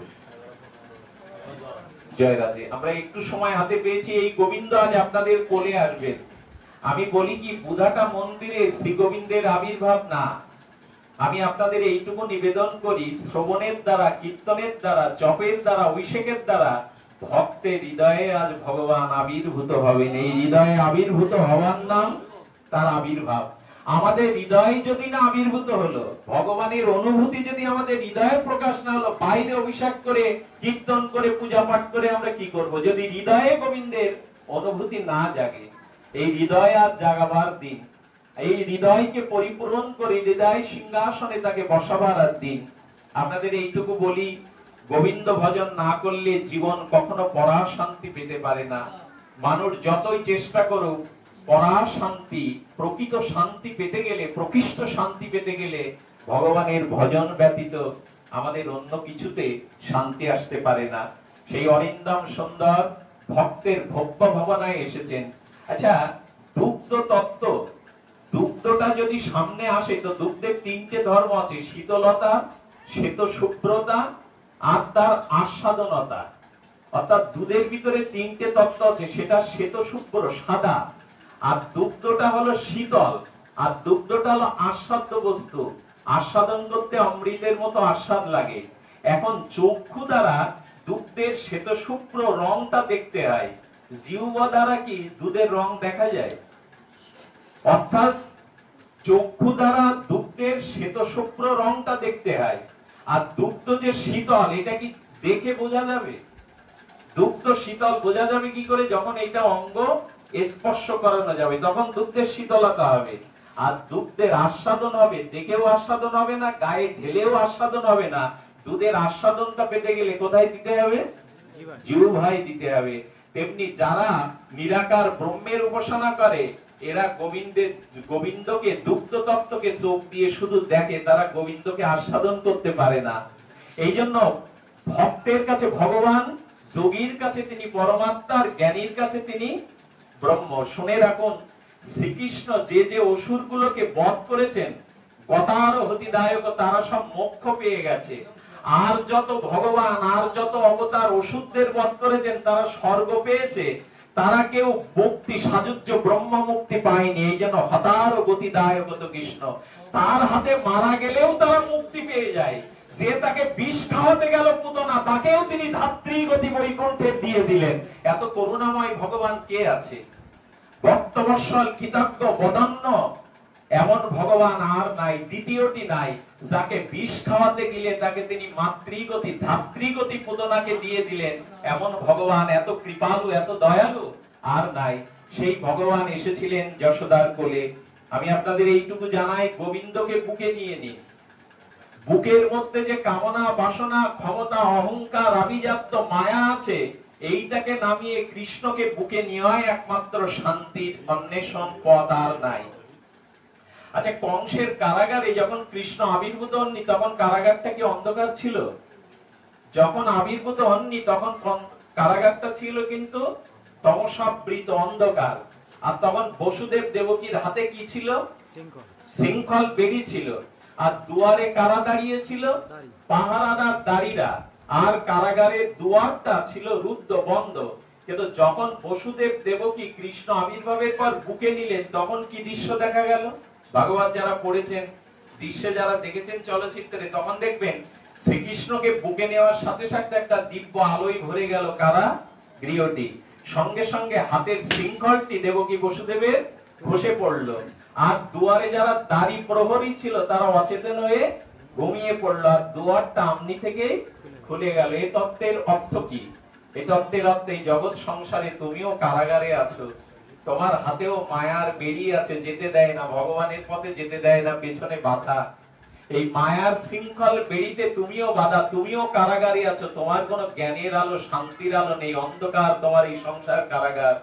জয় রাধে। আমরা একটু সময় হাতে পেয়েছি, এই গোবিন্দ আজ আপনাদের কোলে আসবেন। আমি বলি কি, বুধাটা মন্দিরে শ্রী গোবিন্দের আবির্ভাব না। আমি আপনাদের এইটুকু নিবেদন করি, শ্রবণের দ্বারা, কীর্তনের দ্বারা, জপের দ্বারা, অভিষেকের দ্বারা ভক্তের হৃদয়ে আজ ভগবান আবির্ভূত হবেন। এই হৃদয়ে আবির্ভূত হওয়ার নাম তার আবির্ভাব। আমাদের হৃদয় যদি না আবির্ভূত হলো, ভগবানের অনুভূতি যদি আমাদের হৃদয়ে প্রকাশ না হলো, বাইরে অভিষেক করে, কীর্তন করে, পূজা পাঠ করে আমরা কি করব? যদি হৃদয়ে গোবিন্দের অনুভূতি না জাগে, এই হৃদয় আর জাগাবার দিন, এই হৃদয়কে পরিপূরণ করে হৃদয় সিংহাসনে তাকে বসাবার দিন। আপনাদের এইটুকু বলি, গোবিন্দ ভজন না করলে জীবন কখনো পরা শান্তি পেতে পারে না। মানুষ যতই চেষ্টা করুক, পরা শান্তি, প্রকৃত শান্তি পেতে গেলে, প্রকৃষ্ট শান্তি পেতে গেলে ভগবানের ভজন ব্যতীত আমাদের অন্য কিছুতে শান্তি আসতে পারে না। সেই অরিন্দম সুন্দর ভক্তের ভব্য ভাবনায় এসেছেন। আচ্ছা, দুগ্ধ তত্ত্ব, দুগ্ধটা যদি সামনে আসে, তো দুগ্ধের 3টে ধর্ম আছে, শীতলতা, শ্বেত শুভ্রতা আর তার আস্বাদনতা। অর্থাৎ দুধের ভিতরে 3টে তত্ত্ব আছে, সেটা শ্বেত শুভ্র সাদা, আর দুগ্ধটা হলো শীতল, আর দুগ্ধটা হলো আস্বাদ্য বস্তু। আস্বাদন করতে অমৃতের মতো আস্বাদ লাগে। এখন চক্ষু দ্বারা দুগ্ধের শ্বেত শুভ্র রংটা দেখতে হয়, জিহ্বা দ্বারা কি দুধের রং দেখা যায়? অর্থাৎ চক্ষু দ্বারা দুগ্ধের শ্বেত শুভ্র রংটা দেখতে হয়। আর দুগ্ধ যে শীতল, এটা কি দেখে বোঝা যাবে? দুগ্ধ শীতল বোঝা যাবে কি করে? যখন এটা অঙ্গ স্পর্শ করানো যাবে, তখন দুগ্ধের শীতলতা হবে। আর দুগ্ধের আস্বাদন হবে, দেখেও আস্বাদন হবে না, গায়ে ঢেলেও আস্বাদন হবে না। দুধের আস্বাদনটা পেতে গেলে কোথায় দিতে হবে? জিহ্বায় দিতে হবে। তেমনি যারা নিরাকার ব্রহ্মের উপাসনা করে, এরা গোবিন্দকে, দুগ্ধ তত্ত্বকে চোখ দিয়ে শুধু দেখে, তারা গোবিন্দকে আস্বাদন করতে পারে না। এই জন্য ভক্তের কাছে ভগবান, যোগীর কাছে তিনি পরমাত্মা, আর জ্ঞানীর কাছে তিনি ব্রহ্ম। শুনে রাখুন, শ্রীকৃষ্ণ যে যে অসুরগুলোকে বধ করেছেন, গতার হতিদায়ক, তারা সব মোক্ষ পেয়ে গেছে। আর যত ভগবান, আর যত অবতার অসুরদের বধ করেছেন, তারা স্বর্গ পেয়েছে। তারা কেউ মুক্তি সাযুজ্য ব্রহ্ম মুক্তি পায়নি। এই যেন হতার গতিদায়ক কৃষ্ণ, তার হাতে মারা গেলেও তারা মুক্তি পেয়ে যায়। যে তাকে বিষ খাওয়াতে গেল পুতনা, তাকেও তিনি ধাত্রী গতি বৈকুণ্ঠে দিয়ে দিলেন। এত করুণাময় ভগবান কে আছে? ভক্তবৎসল কৃতজ্ঞ বদান্য এমন ভগবান আর নাই, দ্বিতীয়টি নাই। যাকে বিষ খাওয়াতে গেলে তাকে তিনি মাতৃগতি ধাত্রীগতি পুতনাকে দিয়ে দিলেন, এমন ভগবান এত কৃপালু এত দয়ালু আর নাই। সেই ভগবান এসেছিলেন যশোদার কোলে। আমি আপনাদের এইটুকু জানাই, গোবিন্দকে বুকে নিয়ে নিন। বুকের মধ্যে যে কামনা বাসনা ক্ষমতা অহংকার আভিজাত্য মায়া আছে, এইটাকে নামিয়ে কৃষ্ণকে বুকে নেওয়াই একমাত্র শান্তির অন্বেষণ পথ, আর নাই। আচ্ছা, কংসের কারাগারে যখন কৃষ্ণ আবির্ভূত হননি তখন কারাগারটা কি অন্ধকার ছিল? যখন আবির্ভূত হননি তখন কারাগারটা ছিল কিন্তু তমসাবৃত অন্ধকার। আর তখন বসুদেব দেবকীর হাতে কি ছিল? শৃঙ্খল বেড়ি ছিল। আর দুয়ারে কারা দাঁড়িয়ে ছিল? পাহারাদার দাঁড়িরা। আর কারাগারের দুয়ারটা ছিল রুদ্ধ বন্ধ। কিন্তু যখন বসুদেব দেবকী কৃষ্ণ আবির্ভাবের পর বুকে নিলেন, তখন কি দৃশ্য দেখা গেল? ভাগবত যারা পড়েছেন, দৃশ্যে যারা দেখেছেন চলচ্চিত্রে, তখন দেখবেন শ্রীকৃষ্ণকে বুকে নেওয়ার সাথে সাথে একটা দিব্য আলোয় ভরে গেল কারা গৃহটি। সঙ্গে সঙ্গে হাতের শৃঙ্খলটি দেবকী বসুদেবের খসে পড়লো। আর দুয়ারে যারা দাঁড়ি প্রহরী ছিল তারা অচেতন হয়ে ঘুমিয়ে পড়লো। আর দুয়ারটা আমনি থেকে খুলে গেল। এই তত্ত্বের অর্থ কি? এই তত্ত্বের অর্থ, এই জগৎ সংসারে তুমিও কারাগারে আছো, তোমার হাতেও মায়ার বেড়ি আছে, যেতে দেয় না, ভগবানের পথে যেতে দেয় না, পেছনে বাধা। এই মায়ার শৃঙ্খল বেড়িতে তুমিও বাধা, তুমিও কারাগারে আছো। তোমার কোনো জ্ঞানের আলো শান্তির আলো নেই, অন্ধকার তোমার এই সংসার কারাগার।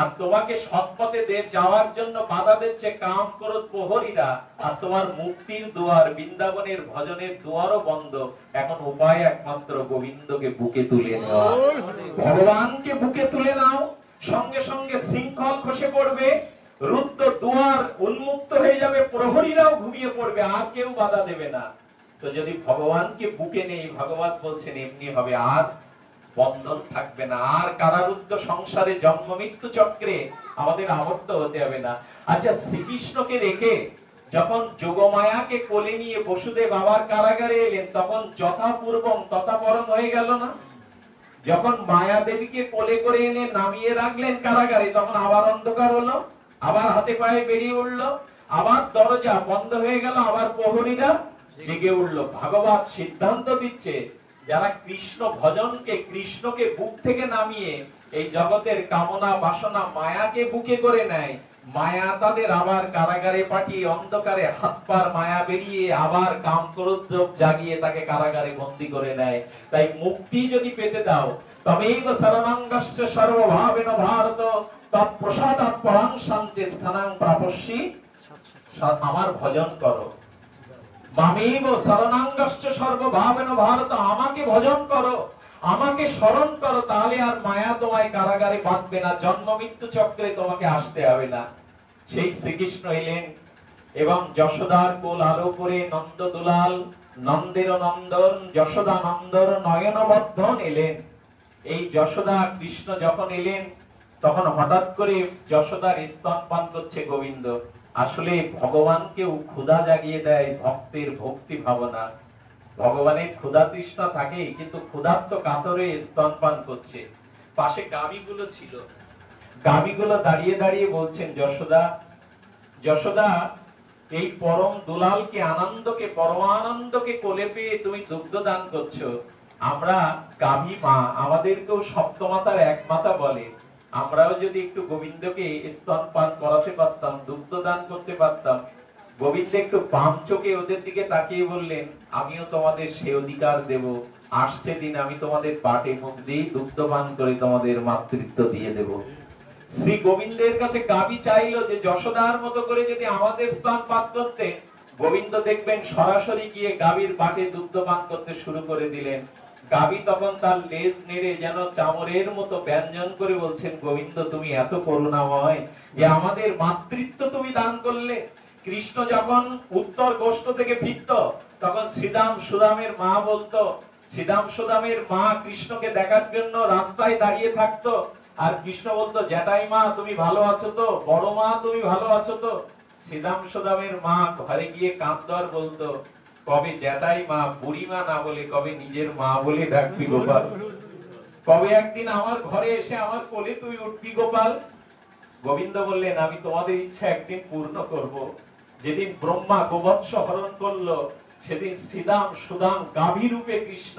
আর তোমাকে সৎপথে যাওয়ার জন্য বাধা দিচ্ছে কাম ক্রোধ প্রহরীরা। আর তোমার মুক্তির দুয়ার বৃন্দাবনের ভজনের দুয়ারও বন্ধ। এখন উপায় একমাত্র গোবিন্দকে বুকে তুলে নেওয়া। ভগবানকে বুকে তুলে নাও, সঙ্গে সঙ্গে শৃঙ্খল খসে পড়বে, রুদ্ধ দুয়ার উন্মুক্ত হয়ে যাবে, প্রহরীরাও ঘুমিয়ে পড়বে, আর কেউ বাধা দেবে না। তো যদি ভগবানকে বুকে নেই, ভগবান বলছেন এমনি হবে, আর বন্ধন থাকবে না, আর কারারুদ্ধ সংসারে জন্ম মৃত্যু চক্রে আমাদের আবদ্ধ হতে হবে না। আচ্ছা, শ্রীকৃষ্ণকে রেখে যখন যোগমায়াকে কোলে নিয়ে বসুদেব আবার কারাগারে এলেন, তখন যথাপূর্বং তথাপরম হয়ে গেল না? যখন মায়া দেবীকে কোলে করে এনে নামিয়ে রাখলেন কারাগারে, তখন আবার অন্ধকার হলো, আবার হাতে পায়ে বেরিয়ে উঠলো, আবার দরজা বন্ধ হয়ে গেল, আবার প্রহরীরা জেগে উঠলো। ভাগবত সিদ্ধান্ত দিচ্ছে, যারা কৃষ্ণ ভজনকে কৃষ্ণকে বুক থেকে নামিয়ে এই জগতের কামনা বাসনা মায়াকে বুকে করে নেয়, মায়া তাদের আবার কারাগারে পাঠিয়ে অন্ধকারে হাত পার মায়া বেরিয়ে আবার কাম ক্রোধ জাগিয়ে তাকে কারাগারে বন্দী করে নেয়। তাই মুক্তি যদি পেতে দাও, তবেইব শরণাঙ্গস্য সর্বভাবেন ভারত তৎপ্রসাদাৎ পরাং শান্তি স্থানাং প্রাপস্যি। আমার ভজন করো, মামেব শরণাঙ্গস্য সর্বভাবেন ভারত, আমাকে ভজন করো, আমাকে স্মরণ করো, তাহলে আর মায়া তোমায় কারাগারে বাঁধবে না, জন্ম মৃত্যু চক্রে তোমাকে আসতে হবে না। সেই শ্রীকৃষ্ণ এলেন এবং যশোদার কোল আলো করে নন্দ দুলাল নন্দের নন্দন যশোদা নন্দর নয়নবর্ধন এলেন। এই যশোদা কৃষ্ণ যখন এলেন, তখন হঠাৎ করে যশোদার স্তনপান করছে গোবিন্দ। আসলে ভগবানকেও ক্ষুধা জাগিয়ে দেয় ভক্তের ভক্তি ভাবনা। ভগবানের ক্ষুধা তৃষ্ণা থাকে, কিন্তু ক্ষুধার্ত কাতরে স্তনপান করছে। পাশে গাভীগুলো ছিল, গাভীগুলো দাঁড়িয়ে দাঁড়িয়ে বলছেন, যশোদা যশোদা, এই পরম দুলালকে আনন্দকে পরমানন্দকে কোলে পেয়ে তুমি দুগ্ধ দান করছো। আমরা গাভী মা, আমাদেরকেও সপ্তমাতার এক মাতা বলে, আমরাও যদি একটু গোবিন্দকে স্তনপান করাতে পারতাম, দুগ্ধ দান করতে পারতাম। গোবিন্দ একটু বাম চোখে ওদের দিকে তাকিয়ে বললেন, আমিও তোমাদের সে অধিকার দেব, আসছে দিন আমি তোমাদের পাটে মুখ দিয়ে দুগ্ধ পান করে তোমাদের মাতৃত্ব দিয়ে দেব। শ্রী গোবিন্দের কাছে গাভী চাইলো যে যশোদার মতো করে যদি আমাদের স্তনপান করতে, গোবিন্দ দেখবেন সরাসরি গিয়ে গাভীর পাটে দুগ্ধ পান করতে শুরু করে দিলেন। গাভী তখন তার লেজ নেড়ে যেন চামরের মতো ব্যঞ্জন করে বলছেন, গোবিন্দ তুমি এত করুণাময় যে আমাদের মাতৃত্ব তুমি দান করলে। কৃষ্ণ যখন উত্তর গোষ্ঠ থেকে ফিরত, তখন শ্রীদাম সুদামের মা বলতো, শ্রীদাম সুদামের মা কৃষ্ণকে দেখার জন্য রাস্তায় দাঁড়িয়ে থাকতো। আর কৃষ্ণ বলতো, জ্যাঠাই মা তুমি ভালো আছো তো, বড় মা তুমি ভালো আছো তো। শ্রীদাম সুদামের মা ঘরে গিয়ে কাঁদতো আর বলতো, কবে জ্যাঠাই মা বুড়িমা না বলে কবে নিজের মা বলে ডাকবি গোপাল, কবে একদিন আমার ঘরে এসে আমার কোলে তুই উঠবি গোপাল। গোবিন্দ বললেন, আমি তোমাদের ইচ্ছা একদিন পূর্ণ করব। যেদিন ব্রহ্মা গোবৎস হরণ করলো, সেদিন শ্রীদাম সুদাম গাভী রূপে কৃষ্ণ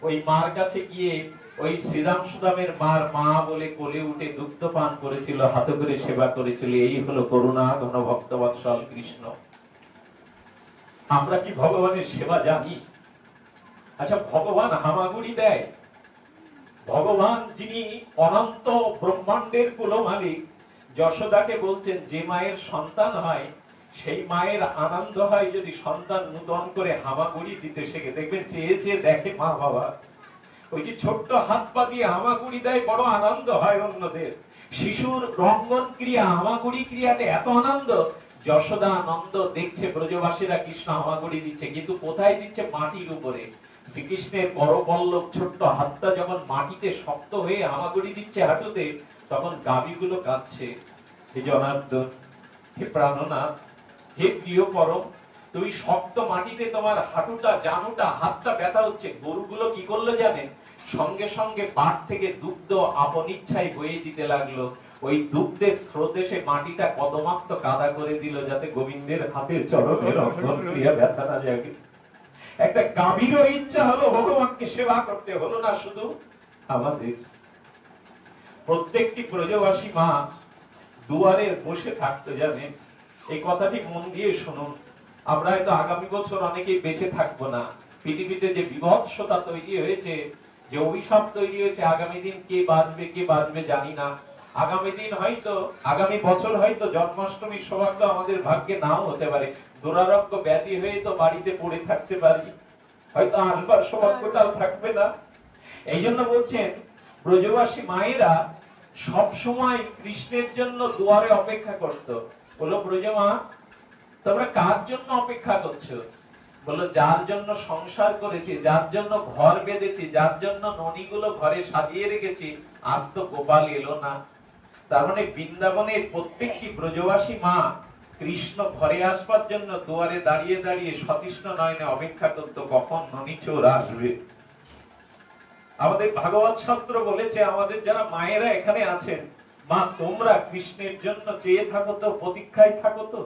ওই মার কাছে গিয়ে ওই শ্রীদাম সুদামের মার মা বলে কোলে উঠে দুগ্ধ পান করেছিল, হাতে করে সেবা করেছিল। এই হলো করুণা ঘন ভক্তবৎসল কৃষ্ণ। আমরা কি ভগবানের সেবা জানি? আচ্ছা, ভগবান হামাগুড়ি দেয়? ভগবান যিনি অনন্ত ব্রহ্মাণ্ডের কুলমালিক, যশোদাকে বলছেন, যে মায়ের সন্তান হয় সেই মায়ের আনন্দ হয় যদি সন্তান নূতন করে হামাগুড়ি দিতে শেখে। দেখবেন চেয়ে চেয়ে দেখে মা বাবা, ওই যে ছোট্ট হাত পা দিয়ে হামাগুড়ি দেয়, বড় আনন্দ হয় অন্যদের। শিশুর রঙ্গন ক্রিয়া, হামাগুড়ি ক্রিয়াতে এত আনন্দ। যশোদা নন্দ দেখছে ব্রজবাসীরা কৃষ্ণ হামাগুড়ি দিচ্ছে, কিন্তু কোথায় দিচ্ছে? মাটির উপরে। শ্রীকৃষ্ণের করপল্লব ছোট্ট হাতটা যখন মাটিতে শক্ত হয়ে হামাগুড়ি দিচ্ছে হাঁটুতে, তখন গাভীগুলো কাঁদছে। হে জনার্দন, হে প্রাণনাথ, হে প্রিয় পরম, তুমি শক্ত মাটিতে তোমার হাঁটুটা, জানুটা, হাতটা ব্যথা হচ্ছে। গরুগুলো কি করলো জানেন? সঙ্গে সঙ্গে পাট থেকে দুগ্ধ আপন ইচ্ছায় বয়ে দিতে লাগলো। ওই দুগ্ধের স্রোতে সে মাটিটা কদমাক্ত কাদা করে দিল, যাতে গোবিন্দের হাতের চরণের অঙ্গন ক্রিয়া ব্যথা না জাগে। একটা গাভীরও ইচ্ছা হলো ভগবানকে সেবা করতে, হলো না শুধু আমাদের। প্রত্যেকটি ব্রজবাসী মা দুয়ারে বসে থাকতে জানেন। এই কথাটি মন দিয়ে শুনুন। আমরা হয়তো আগামী বছর অনেকেই বেঁচে থাকবো না। পৃথিবীতে যে বিভৎসতা তৈরি হয়েছে, যে অভিশাপ তৈরি হয়েছে, আগামী দিন কে বাঁচবে জানি না। আগামী দিন হয়তো, আগামী বছর হয়তো জন্মাষ্টমীর সৌভাগ্য আমাদের ভাগ্যে নাও হতে পারে। দুরারোগ্য ব্যাধি হয়ে তো বাড়িতে পড়ে থাকতে পারি, হয়তো আসবার সৌভাগ্যটাও থাকবে না। এই জন্য বলছেন, ব্রজবাসী মায়েরা সব সময় কৃষ্ণের জন্য দুয়ারে অপেক্ষা করত। বলো, ব্রজমা তোমরা কার জন্য অপেক্ষা করছো? বলো, যার জন্য সংসার করেছি, যার জন্য ঘর বেঁধেছি, যার জন্য ননিগুলো ঘরে সাজিয়ে রেখেছি, আজ তো গোপাল এলো না। তার মানে বৃন্দাবনের প্রত্যেকটি ব্রজবাসী মা কৃষ্ণ ঘরে আসবার জন্য দুয়ারে দাঁড়িয়ে দাঁড়িয়ে সতৃষ্ণ নয়নে অপেক্ষা করত, কখন ননি চোর আসবে। আমাদের ভাগবত শাস্ত্র বলেছে, আমাদের যারা মায়েরা এখানে আছেন, মা তোমরা কৃষ্ণের জন্য চেয়ে থাকো তো, প্রতীক্ষায় থাকো তো,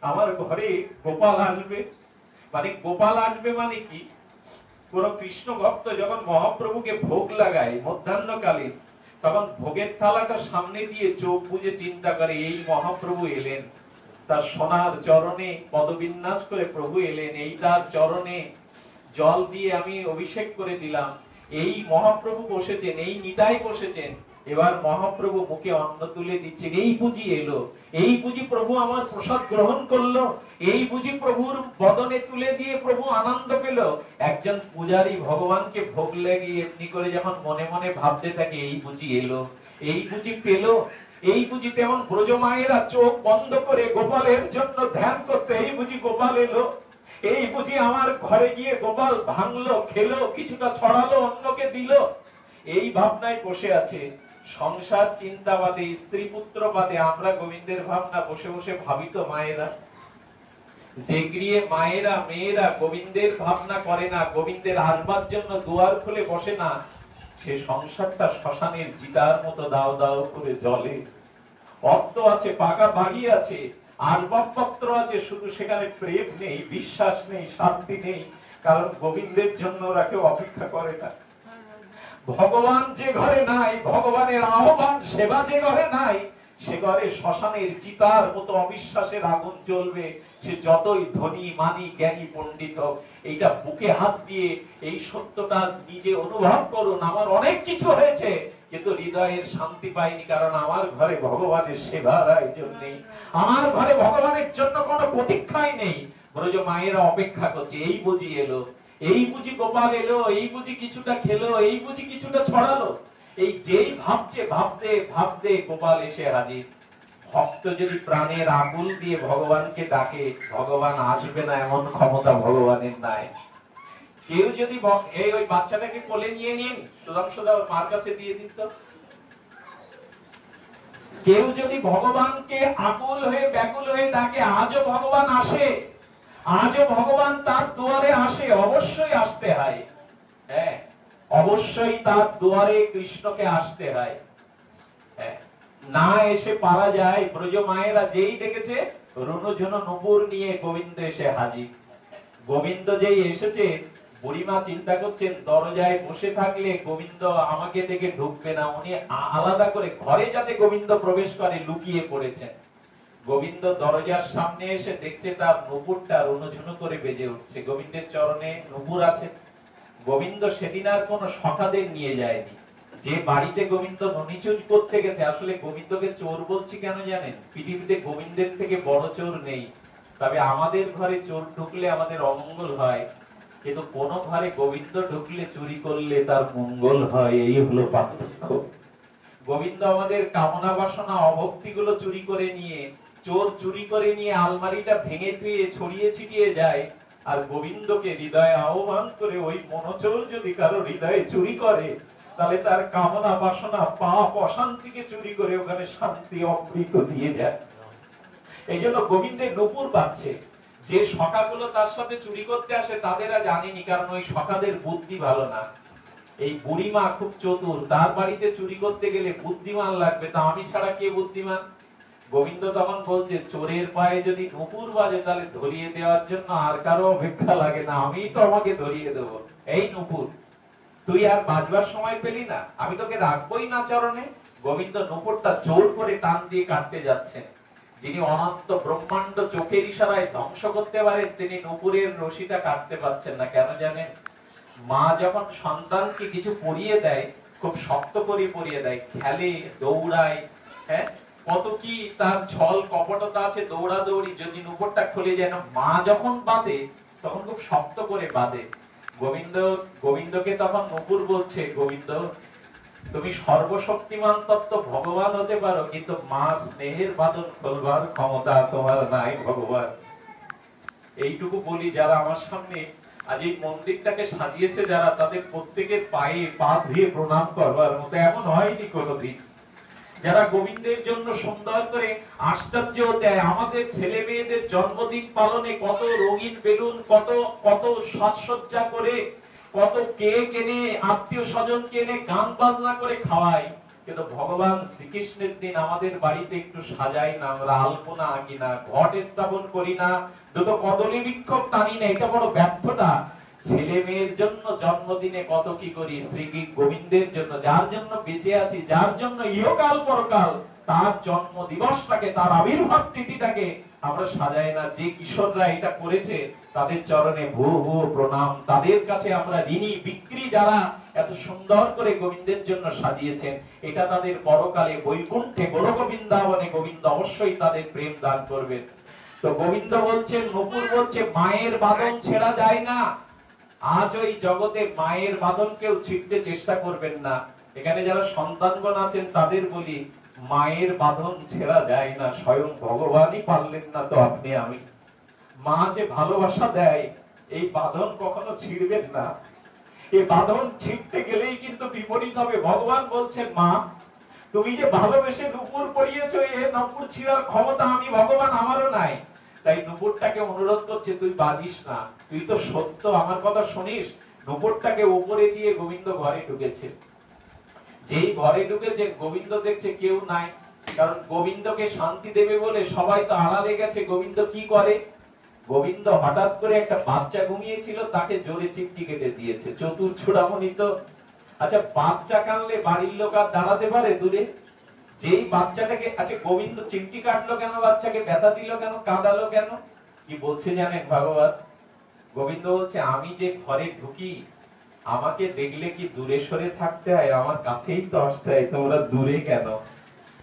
আমার ঘরে গোপাল আসবে। মানে গোপাল আসবে মানে কি? কোন কৃষ্ণ ভক্ত যখন মহাপ্রভুকে ভোগ লাগায় মধ্যাহ্নকালীন, তখন ভোগের থালাটা সামনে দিয়ে চোখ বুজে চিন্তা করে, এই মহাপ্রভু এলেন, তার সোনার চরণে পদবিন্যাস করে প্রভু এলেন, এই তার চরণে জল দিয়ে আমি অভিষেক করে দিলাম, এই মহাপ্রভু বসেছেন, এই নিতাই বসেছেন, এবার মহাপ্রভু মুখে অন্ন তুলে দিচ্ছেন, এই বুঝি এলো, এই বুঝি প্রভু আমার প্রসাদ গ্রহণ করলো, এই বুঝি প্রভুর বদনে তুলে দিয়ে প্রভু আনন্দ পেল। একজন পূজারী ভগবানকে ভোগ লাগিয়ে এমনি করে যখন মনে মনে ভাবতে থাকে, এই বুঝি এলো, এই বুঝি পেল, এই বুঝি, তেমন ব্রজমায়েরা চোখ বন্ধ করে গোপালের জন্য ধ্যান করতে, এই বুঝি গোপাল এলো, এই বুঝি আমার ঘরে গিয়ে গোপাল ভাঙলো, খেলো, কিছুটা ছড়ালো, অন্যকে দিল, এই ভাবনায় বসে আছে। সংসার চিন্তা বাদে, স্ত্রী পুত্র বাদে আমরা গোবিন্দের ভাবনা বসে বসে ভাবিত মায়েরা। যে গৃহে মায়েরা মেয়েরা গোবিন্দের ভাবনা করে না, গোবিন্দের আসবার জন্য দুয়ার খুলে বসে না, সে সংসারটা শ্মশানের চিতার মতো দাও দাও করে জ্বলে। অর্থ আছে, পাকা বাড়ি আছে, আসবাবপত্র আছে, শুধু সেখানে প্রেম নেই, বিশ্বাস নেই, শান্তি নেই, কারণ গোবিন্দের জন্য ওরা কেউ অপেক্ষা করে না। ভগবান যে ঘরে নাই, ভগবানের আহ্বান সেবা যে ঘরে নাই, সে ঘরে শ্মশানের চিতার মতো অবিশ্বাসের আগুন জ্বলবে। সে যতই ধনী মানি জ্ঞানী পণ্ডিত, এইটা বুকে হাত দিয়ে এই সত্যটা নিজে অনুভব করুন, আমার অনেক কিছু হয়েছে কিন্তু হৃদয়ের শান্তি পাইনি, কারণ আমার ঘরে ভগবানের সেবার আয়োজন নেই, আমার ঘরে ভগবানের জন্য কোনো প্রতীক্ষাই নেই। ব্রজ মায়েরা অপেক্ষা করছে, এই বুঝি এলো, এই বুঝি গোপাল এলো, এই বুঝি কিছুটা খেলো, এই বুঝি কিছুটা ছড়ালো। এই যেই ভাবছে, ভাবতে ভাবতে গোপাল এসে হাজির। ভক্ত যদি প্রাণের আকুল দিয়ে ভগবানকে ডাকে, ভগবান আসবে না এমন ক্ষমতা ভগবানের নাই। কেউ যদি ওই বাচ্চাটাকে কোলে নিয়ে নিন, সুধাংশুদা মার কাছে দিয়ে দিত, কেউ যদি ভগবানকে আকুল হয়ে ব্যাকুল হয়ে ডাকে, আজও ভগবান আসে, আজও ভগবান তার দুয়ারে আসে, অবশ্যই আসতে হয়। হ্যাঁ, অবশ্যই তার দুয়ারে কৃষ্ণকে আসতে হয়। হ্যাঁ, না এসে পারা যায়। ব্রজ মায়েরা যেই দেখেছে রুনুঝুনু নুপুর নিয়ে গোবিন্দ এসে হাজির। গোবিন্দ যেই এসেছে, বুড়িমা চিন্তা করছেন দরজায় বসে থাকলে গোবিন্দ আমাকে দেখে ঢুকবে না, উনি আলাদা করে ঘরে যাতে গোবিন্দ প্রবেশ করে লুকিয়ে পড়েছেন। গোবিন্দ দরজার সামনে এসে দেখছে তার নুপুরটা রুনুঝুনু করে বেজে উঠছে। গোবিন্দের চরণে নুপুর আছে। গোবিন্দ সেদিন আর কোন সখাদের নিয়ে যায়নি। যে বাড়িতে গোবিন্দ ননিচুর করতে গেছে, আসলে গোবিন্দকে চোর বলছি কেন জানেন? পৃথিবীতে গোবিন্দের থেকে বড় চোর নেই। তবে আমাদের ঘরে চোর ঢুকলে আমাদের অমঙ্গল হয়, কিন্তু কোন ঘরে গোবিন্দ ঢুকলে চুরি করলে তার মঙ্গল হয়। এই হলো পার্থক্য। গোবিন্দ আমাদের কামনা বাসনা অভক্তি গুলো চুরি করে নিয়ে, চোর চুরি করে নিয়ে আলমারিটা ভেঙে ধুয়ে ছড়িয়ে ছিটিয়ে যায়, আর গোবিন্দকে হৃদয়ে আহ্বান করে ওই মনোচোর যদি কারো হৃদয়ে চুরি করে, তাহলে তার কামনা বাসনা পাপ অশান্তিকে চুরি করে ওখানে শান্তি অমৃত দিয়ে যায়। এই জন্য গোবিন্দের নুপুর পাচ্ছে। যে সখাগুলো তার সাথে চুরি করতে আসে তাদের আজ আনেনি, কারণ ওই সখাদের বুদ্ধি ভালো না। এই বুড়িমা খুব চতুর, তার বাড়িতে চুরি করতে গেলে বুদ্ধিমান লাগবে, তা আমি ছাড়া কে বুদ্ধিমান? গোবিন্দ তখন বলছে, চোরের পায়ে যদি নুপুর বাজে তাহলে ধরিয়ে দেওয়ার জন্য আর কারো অপেক্ষা লাগে না, আমি তো আমাকে ধরিয়ে দেবো। এই নুপুর তুই আর বাজবার সময় পেলি না, আমি তোকে রাখবোই না চরণে। গোবিন্দ নুপুরটা জোর করে টান দিয়ে কাটতে যাচ্ছেন। যিনি অনন্ত ব্রহ্মাণ্ড চোখের ইশারায় ধ্বংস করতে পারেন, তিনি নুপুরের রশিটা কাটতে পারছেন না। কেন জানেন? মা যখন সন্তানকে কিছু পরিয়ে দেয়, খুব শক্ত করে পরিয়ে দেয়, খেলে দৌড়ায়, হ্যাঁ, কত কি তার ছল কপটতা আছে, দৌড়াদৌড়ি, যদি নুপুরটা খুলে যায় না, মা যখন বাঁধে তখন খুব শক্ত করে বাঁধে। গোবিন্দকে তখন নুপুর বলছে, গোবিন্দ তুমি সর্বশক্তিমান তত্ত্ব ভগবান হতে পারো, কিন্তু মার স্নেহের বাঁধন খোলবার ক্ষমতা তোমার নাই ভগবান। এইটুকু বলি, যারা আমার সামনে আজ এই মন্দিরটাকে সাজিয়েছে, যারা, তাদের প্রত্যেকের পায়ে পা ধুয়ে প্রণাম করবার মতো এমন হয়নি কোনোদিন। যারা গোবিন্দের জন্য সুন্দর করে আশ্চর্য দেয়, আমাদের ছেলে মেয়েদের জন্মদিন পালনে কত রঙিন বেলুন, কত কত সাজসজ্জা করে, কত কেক এনে আত্মীয় স্বজন এনে গান বাজনা করে খাওয়াই, কিন্তু ভগবান শ্রীকৃষ্ণের দিন আমাদের বাড়িতে একটু সাজাই না, আমরা আলপনা আঁকি না, ঘট স্থাপন করি না, দুটো কদলী বিক্ষোভ টানি না। এটা বড় ব্যর্থতা। ছেলে মেয়ের জন্য জন্মদিনে কত কি করি, শ্রী গোবিন্দের জন্য, যার জন্য বেঁচে আছি, যার জন্য ইহকাল পরকাল, তার জন্ম দিবসটাকে, তার আবির্ভাব তিথিটাকে আমরা সাজাই না। যে কিশোররা এটা করেছে তাদের চরণে ভূ ভূ প্রণাম, তাদের কাছে আমরা ঋণী। বিক্রি যারা এত সুন্দর করে গোবিন্দের জন্য সাজিয়েছেন, এটা তাদের পরকালে বৈকুণ্ঠে গোলক বৃন্দাবনে গোবিন্দ অবশ্যই তাদের প্রেম দান করবেন। তো গোবিন্দ বলছেন, নুপুর বলছে, মায়ের বাঁধন ছেড়া যায় না। আজ ওই জগতে মায়ের বাঁধন কেউ ছিঁড়তে চেষ্টা করবেন না। এখানে যারা সন্তানগণ আছেন তাদের বলি, মায়ের বাঁধন ছেড়া যায় না, স্বয়ং ভগবানই পারলেন না, তো আপনি আমি। মা যে ভালোবাসা দেয়, এই বাঁধন কখনো ছিঁড়বেন না। এই বাঁধন ছিঁড়তে গেলেই কিন্তু বিপরীত হবে। ভগবান বলছেন, মা তুমি যে ভালোবেসে নুপুর পরিয়েছো, এ নুপুর ছিঁড়ার ক্ষমতা আমি ভগবান আমারও নাই। তাই নুপুরটাকে অনুরোধ করছে, তুই বাজিস না, তুই তো সত্য, আমার কথা শুনিস। নুপুরটাকে উপরে দিয়ে গোবিন্দ ঘরে ঢুকেছে। যেই ঘরে ঢুকেছে, গোবিন্দ দেখছে কেউ নাই, কারণ গোবিন্দকে শান্তি দেবে বলে সবাই তো আড়ালে গেছে। গোবিন্দ কি করে? গোবিন্দ হঠাৎ করে একটা বাচ্চা ঘুমিয়েছিল, তাকে জোরে চিমটি কেটে দিয়েছে। চতুর ছুড়ামণি তো। আচ্ছা, বাচ্চা কানলে বাড়ির লোক আর দাঁড়াতে পারে দূরে? যেই বাচ্চাটাকে, আচ্ছা গোবিন্দ চিমটি কাটলো কেন? বাচ্চাকে ব্যথা দিল কেন? কাঁদালো কেন? কি বলছে জানেন ভাগবত? গোবিন্দ বলছে, আমি যে ঘরে ঢুকি, আমাকে দেখলে কি দূরে সরে থাকতে হয়? আমার কাছেই তো আসতে হয়, তোমরা দূরে কেন?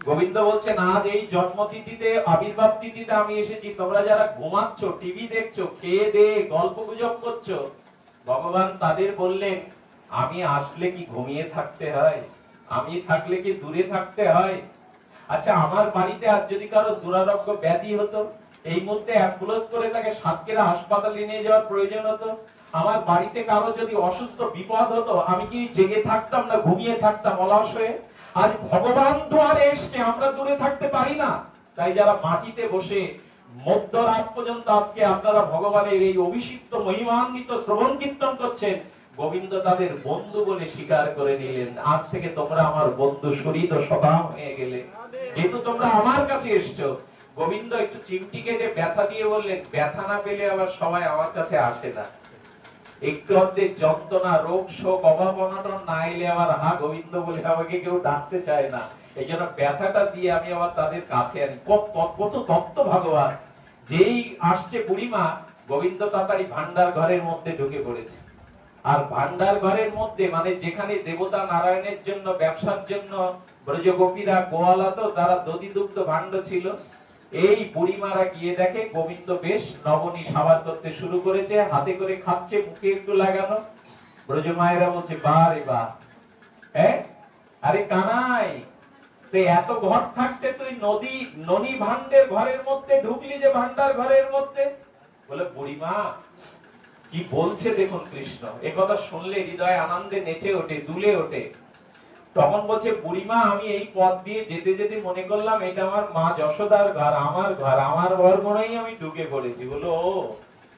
গোবিন্দ বলছেন, আজ এই জন্মতিথিতে, আবির্ভাব তিথিতে আমি এসেছি, তোমরা যারা ঘুমাচ্ছ, টিভি দেখছো, খেয়ে দে গল্প গুজব করছো, ভগবান তাদের বললেন, আমি আসলে কি ঘুমিয়ে থাকতে হয়? আমি থাকলে কি দূরে থাকতে হয়? আচ্ছা, আমার বাড়িতে আজ যদি কারো দুরারোগ্য ব্যাধি হতো, এই মুহূর্তে অ্যাম্বুলেন্স করে তাকে সাতক্ষীরা হাসপাতালে নিয়ে যাওয়ার প্রয়োজন হতো, আমার বাড়িতে কারো যদি অসুস্থ বিপদ হতো, আমি কি জেগে থাকতাম না ঘুমিয়ে থাকতাম অলস হয়ে? আজ ভগবান দুয়ারে এসছে, আমরা দূরে থাকতে পারি না। তাই যারা মাটিতে বসে মধ্যরাত পর্যন্ত আজকে আপনারা ভগবানের এই অভিষিক্ত মহিমান্বিত শ্রবণ কীর্তন করছেন, গোবিন্দ তাদের বন্ধু বলে স্বীকার করে নিলেন। আজ থেকে তোমরা আমার বন্ধু, শরীর ও সদাম হয়ে গেলে, যেহেতু তোমরা আমার কাছে এসছো। গোবিন্দ একটু চিমটি কেটে ব্যথা দিয়ে বললেন, ব্যথা না পেলে আবার সবাই আমার কাছে আসে না। একটু অর্ধেক যন্ত্রণা, রোগ শোক, অভাব অনটন না এলে আবার হা গোবিন্দ বলে আমাকে কেউ ডাকতে চায় না। এই জন্য ব্যথাটা দিয়ে আমি আবার তাদের কাছে আনি। কত তত্ত্ব ভগবান। যেই আসছে বুড়িমা, গোবিন্দ তাড়াতাড়ি ভান্ডার ঘরের মধ্যে ঢুকে পড়েছে। আর ভান্ডার ঘরের মধ্যে মানে যেখানে দেবতা নারায়ণের জন্য, ব্যবসার জন্য ব্রজগোপীরা গোয়ালা, তো তারা দধি দুগ্ধ ভাণ্ড ছিল। এই বুড়িমারা গিয়ে দেখে গোবিন্দ বেশ নবনী সাবার করতে শুরু করেছে, হাতে করে খাচ্ছে, মুখে একটু লাগানো। ব্রজ মায়েরা বলছে, বাহ রে বাহ, হ্যাঁ আরে কানাই, তুই এত ঘর থাকতে তুই ননী ভান্ডের ঘরের মধ্যে ঢুকলি যে, ভান্ডার ঘরের মধ্যে? বলে, বুড়িমা কি বলছে দেখুন কৃষ্ণ। এ কথা শুনলে হৃদয় আনন্দে নেচে ওঠে, দুলে ওঠে। তখন বলছে, বুড়িমা আমি এই পথ দিয়ে যেতে যেতে মনে করলাম এটা আমার মা যশোদার ঘর, আমার ঘর মনেই আমি ঢুকে পড়েছি। বলো, ও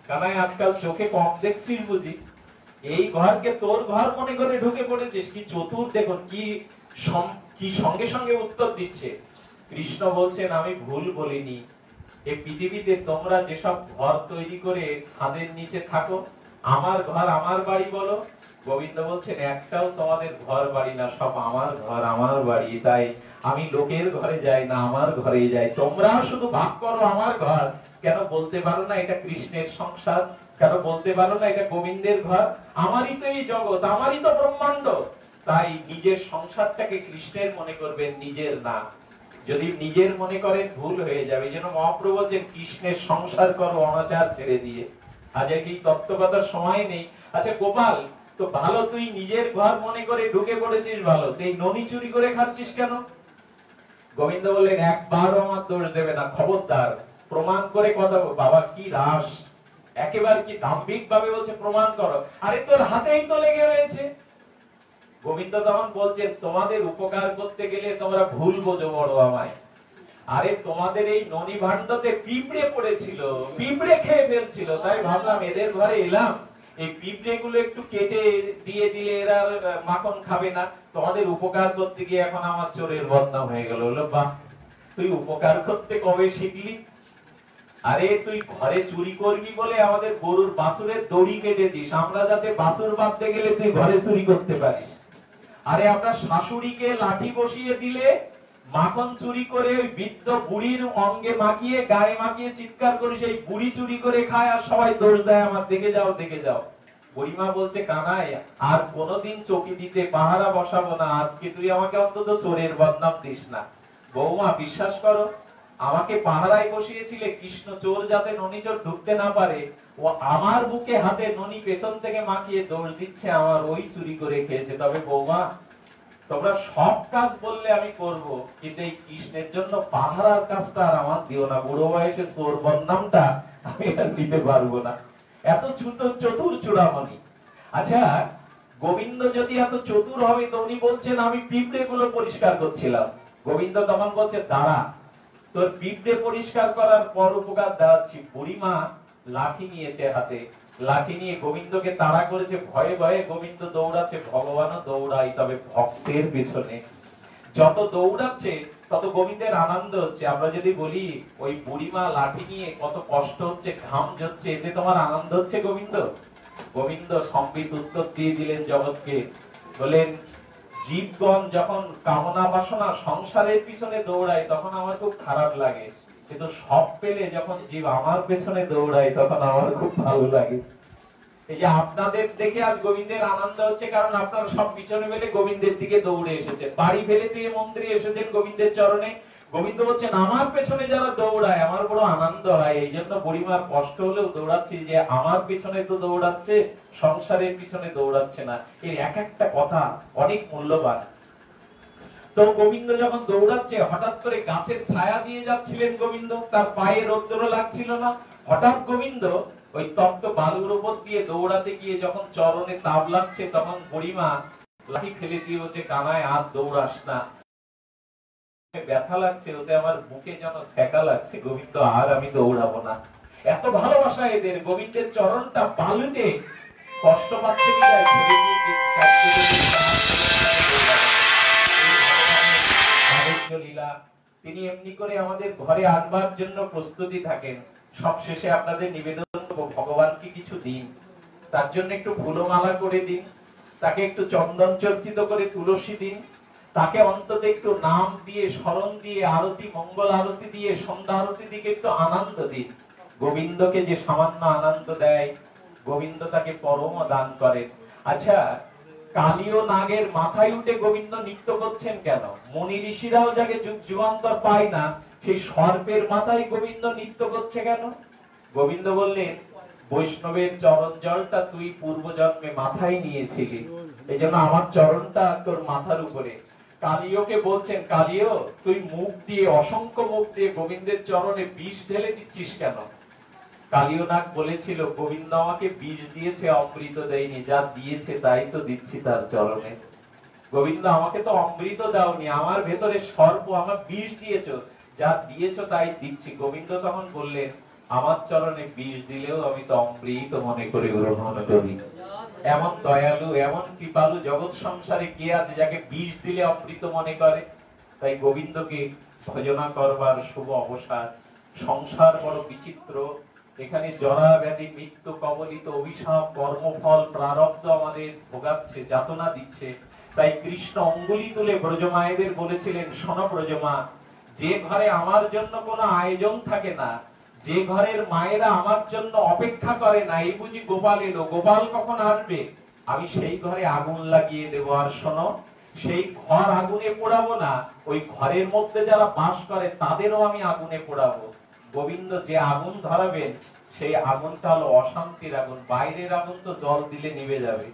কানাই আজকাল চোখে কম দেখছিস বুঝি? এই ঘরকে তোর ঘর মনে করে ঢুকে পড়েছিস? কি চতুর দেখুন, কি সঙ্গে সঙ্গে উত্তর দিচ্ছে। কৃষ্ণ বলছেন, আমি ভুল বলিনি। এই পৃথিবীতে তোমরা যেসব ঘর তৈরি করে ছাদের নিচে থাকো, আমার ঘর আমার বাড়ি বলো, গোবিন্দ বলছেন একটাও তোমাদের ঘর বাড়ি না, সব আমার ঘর আমার বাড়ি। তাই আমি লোকের ঘরে যাই না, আমার ঘরেই যাই। তোমরা শুধু ভাব করো আমার ঘর, কেন বলতে পারো না এটা কৃষ্ণের সংসার? কেন বলতে পারো না এটা গোবিন্দের ঘর? আমারই তো এই জগৎ, আমারই তো ব্রহ্মাণ্ড। তাই নিজের সংসারটাকে কৃষ্ণের মনে করবেন, নিজের না। যদি নিজের মনে করেন ভুল হয়ে যাবে। যেন মহাপ্রভু বলছেন, কৃষ্ণের সংসার করো অনাচার ছেড়ে দিয়ে। আজ আর কি তত্ত্বকথার সময় নেই। আচ্ছা গোপাল, তো ভালো, তুই নিজের ঘর মনে করে ঢুকে পড়েছিস, ভালো, তুই ননি চুরি করে খাচ্ছিস কেন? গোবিন্দ বললেন, একবারও আমার দোষ দেবে না, খবরদার, প্রমাণ করে কথা। বাবা কি রাস, একেবারে কি দাম্ভিক ভাবে বলছে, প্রমাণ করো। আরে তোর হাতেই তো লেগে রয়েছে। গোবিন্দ তখন বলছেন, তোমাদের উপকার করতে গেলে তোমরা ভুল বোঝো বড় আমায়। আরে তোমাদের এই ননি ভাণ্ডতে পিঁপড়ে পড়েছিল, পিঁপড়ে খেয়ে ফেলছিল, তাই ভাবলাম এদের ঘরে এলাম, এই পিঁপড়ে গুলো একটু কেটে দিয়ে দিলে এরা মাখন খাবে না। তোমাদের উপকার করতে গিয়ে এখন আমার চোরের বদনাম হয়ে গেল। হলো, বাহ, তুই উপকার করতে কবে শিখলি? আরে তুই ঘরে চুরি করবি বলে আমাদের গরুর বাছুরের দড়ি কেটে দিস, আমরা যাতে বাছুর বাঁধতে গেলে তুই ঘরে চুরি করতে পারিস। আরে আমরা শাশুড়িকে লাঠি বসিয়ে দিলে মাখন চুরি করে ওই বৃদ্ধ বুড়ির অঙ্গে মাখিয়ে, গায়ে মাখিয়ে চিৎকার করি, সেই বুড়ি চুরি করে খায়, আর সবাই দোষ দেয় আমার, দেখে যাও দেখে যাও। বুড়িমা বলছে, কানাই আর কোনোদিন চকি দিতে পাহারা বসাবো না, আজকে তুই আমাকে অন্তত চোরের বদনাম দিস না। বৌমা বিশ্বাস করো, আমাকে পাহারায় বসিয়েছিলে কৃষ্ণ চোর যাতে ননি চোর ঢুকতে না পারে, ও আমার বুকে হাতে ননি পেছন থেকে মাখিয়ে দোষ দিচ্ছে আমার, ওই চুরি করে খেয়েছে। তবে বৌমা, তোমরা সব কাজ বললে আমি করব, কিন্তু এই কৃষ্ণের জন্য পাহারার কাজটা আর আমার দিও না। বুড়ো বয়সে চোর বদনামটা আমি আর দিতে পারবো না। এত চতুর চূড়ামণি। আচ্ছা গোবিন্দ যদি এত চতুর হবে, তো উনি বলছেন আমি পিঁপড়ে গুলো পরিষ্কার করছিলাম। গোবিন্দ তখন বলছে, দাঁড়া, তোর পিঁপড়ে পরিষ্কার করার পর উপকার দেওয়াচ্ছি। বুড়িমা লাঠি নিয়েছে হাতে, লাঠি নিয়ে গোবিন্দকে তাড়া করেছে। ভয়ে ভয়ে গোবিন্দ দৌড়াচ্ছে, ভগবানও দৌড়াই, তবে ভক্তের পেছনে। যত দৌড়াচ্ছে তত গোবিন্দের আনন্দ হচ্ছে। আমরা যদি বলি ওই বুড়িমা লাঠি নিয়ে কত কষ্ট হচ্ছে, ঘাম ঝরছে, এতে তোমার আনন্দ হচ্ছে গোবিন্দ? গোবিন্দ সম্বিত উত্তর দিয়ে দিলেন জগৎকে, বলেন, জীবগণ যখন কামনা বাসনা সংসারের পিছনে দৌড়ায় তখন আমার খুব খারাপ লাগে, কিন্তু সব পেলে যখন জীব আমার পেছনে দৌড়ায় তখন আমার খুব ভালো লাগে। এই যে আপনাদের দেখে আজ গোবিন্দের আনন্দ হচ্ছে, কারণ আপনারা সব পিছনে ফেলে গোবিন্দের দিকে দৌড়ে এসেছেন, বাড়ি ফেলে দিয়ে মন্দিরে এসেছেন গোবিন্দের চরণে। গোবিন্দ বলছেন, আমার পেছনে যারা দৌড়ায় আমার বড় আনন্দ হয়। এই জন্য বুড়িমার কষ্ট হলেও দৌড়াচ্ছি, যে আমার পিছনে তো দৌড়াচ্ছে, সংসারের পিছনে দৌড়াচ্ছে না। এর এক একটা কথা অনেক মূল্যবান। তো গোবিন্দ যখন দৌড়াচ্ছে, হঠাৎ করে গাছের ছায়া দিয়ে যাচ্ছিলেন গোবিন্দ, তার পায়ে রৌদ্র লাগছিল না। হঠাৎ গোবিন্দ ওই তপ্ত বালুর উপর দিয়ে দৌড়াতে গিয়ে যখন চরণে তাপ লাগছে, তখন বুড়িমা লাঠি ফেলে দিয়ে বলছে, কানাই আর দৌড়াস না, ব্যথা লাগছে, ওতে আমার বুকে যেন সেকা লাগছে, গোবিন্দ আর আমি দৌড়াবো না। এত ভালোবাসা এদের, গোবিন্দের চরণটা বালুতে কষ্ট পাচ্ছে বিদায় ছেড়ে দিয়ে লীলা তিনি এমনি করে আমাদের ঘরে আনবার জন্য প্রস্তুতি থাকেন। সবশেষে আপনাদের নিবেদন করব, ভগবানকে কিছু দিন, তার জন্য একটু ফুলমালা করে দিন, তাকে একটু চন্দন চর্চিত করে তুলসী দিন, তাকে অন্তত একটু নাম দিয়ে স্মরণ দিয়ে আরতি, মঙ্গল আরতি দিয়ে সন্ধ্যা আরতি দিকে একটু আনন্দ দিন। গোবিন্দকে যে সামান্য আনন্দ দেয়, গোবিন্দ তাকে পরম দান করেন। আচ্ছা, কালীয় নাগের মাথায় উঠে গোবিন্দ নৃত্য করছেন কেন? মুনি ঋষিরাও যাকে যুগ যুগান্তর পায় না, সেই সর্পের মাথায় গোবিন্দ নৃত্য করছে কেন? গোবিন্দ বললেন, বৈষ্ণবের চরণ জলটা তুই পূর্ব জন্মে মাথায় নিয়েছিলি, এই জন্য আমার চরণটা তোর মাথার উপরে। কালীয়কে বলছেন, কালীয় তুই মুখ দিয়ে, অসংখ্য মুখ দিয়ে গোবিন্দের চরণে বিষ ঢেলে দিচ্ছিস কেন? কালীয় নাগ বলেছিল, গোবিন্দ আমাকে বিষ দিয়েছে, অমৃত দেয়নি, যা দিয়েছে তাই তো দিচ্ছি তার চরণে। গোবিন্দ আমাকে তো অমৃত দাওনি, আমার ভেতরে সর্প, আমার বিষ দিয়েছো, যা দিয়েছো তাই দিচ্ছি। গোবিন্দ তখন বললেন, আমার চরণে বিষ দিলেও আমি তো অমৃত মনে করে গ্রহণ করি। এমন দয়ালু, এমন কৃপালু জগৎ সংসারে কে আছে যাকে বিষ দিলে অমৃত মনে করে? তাই গোবিন্দকে ভজনা করবার শুভ অবসর। সংসার বড় বিচিত্র, এখানে জরা ব্যাধি, মৃত্যু কবলিত, অভিশাপ, কর্মফল, প্রারব্ধ আমাদের ভোগাচ্ছে, যাতনা দিচ্ছে। তাই কৃষ্ণ অঙ্গুলি তুলে ব্রজমায়েদের বলেছিলেন, শোনো ব্রজমা, যে ঘরে আমার জন্য কোনো আয়োজন থাকে না, যে ঘরের মায়েরা আমার জন্য অপেক্ষা করে না, এই বুঝি গোপাল এলো, গোপাল কখন আসবে, আমি সেই ঘরে আগুন লাগিয়ে দেবো। আর শোনো, সেই ঘর আগুনে পোড়াবো না, ওই ঘরের মধ্যে যারা বাস করে তাদেরও আমি আগুনে পোড়াবো। গোবিন্দ যে আগুন ধরাবেন, সেই আগুনটা হলো অশান্তির আগুন। বাইরের আগুন তো জল দিলে নিভে যাবে।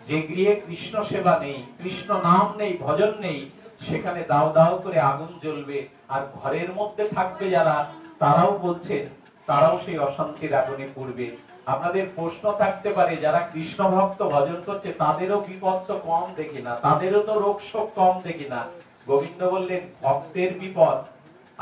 যে গৃহে কৃষ্ণ সেবা নেই, কৃষ্ণ নাম নেই, ভজন নেই, সেখানে দাও দাও করে আগুন জ্বলবে। আর ঘরের মধ্যে থাকবে যারা, তারাও বলছেন, তারাও সেই অশান্তির আগুনে পড়বে। আপনাদের প্রশ্ন থাকতে পারে, যারা কৃষ্ণ ভক্ত ভজন করছে তাদেরও বিপদ তো কম দেখি না, তাদেরও তো রোগ শোক কম দেখি না। গোবিন্দ বললেন, ভক্তের বিপদ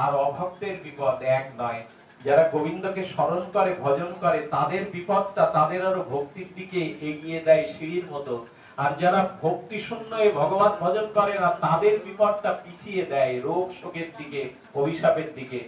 আর অভক্তের বিপদ এক নয়। যারা গোবিন্দকে স্মরণ করে, ভজন করে, তাদের বিপদটা তাদের আরো ভক্তির দিকে এগিয়ে দেয় সিঁড়ির মতো। আর যারা ভক্তি শূন্য ভগবান ভজন করে না, তাদের বিপদটা পিছিয়ে দেয় রোগ শোকের দিকে, অভিশাপের দিকে।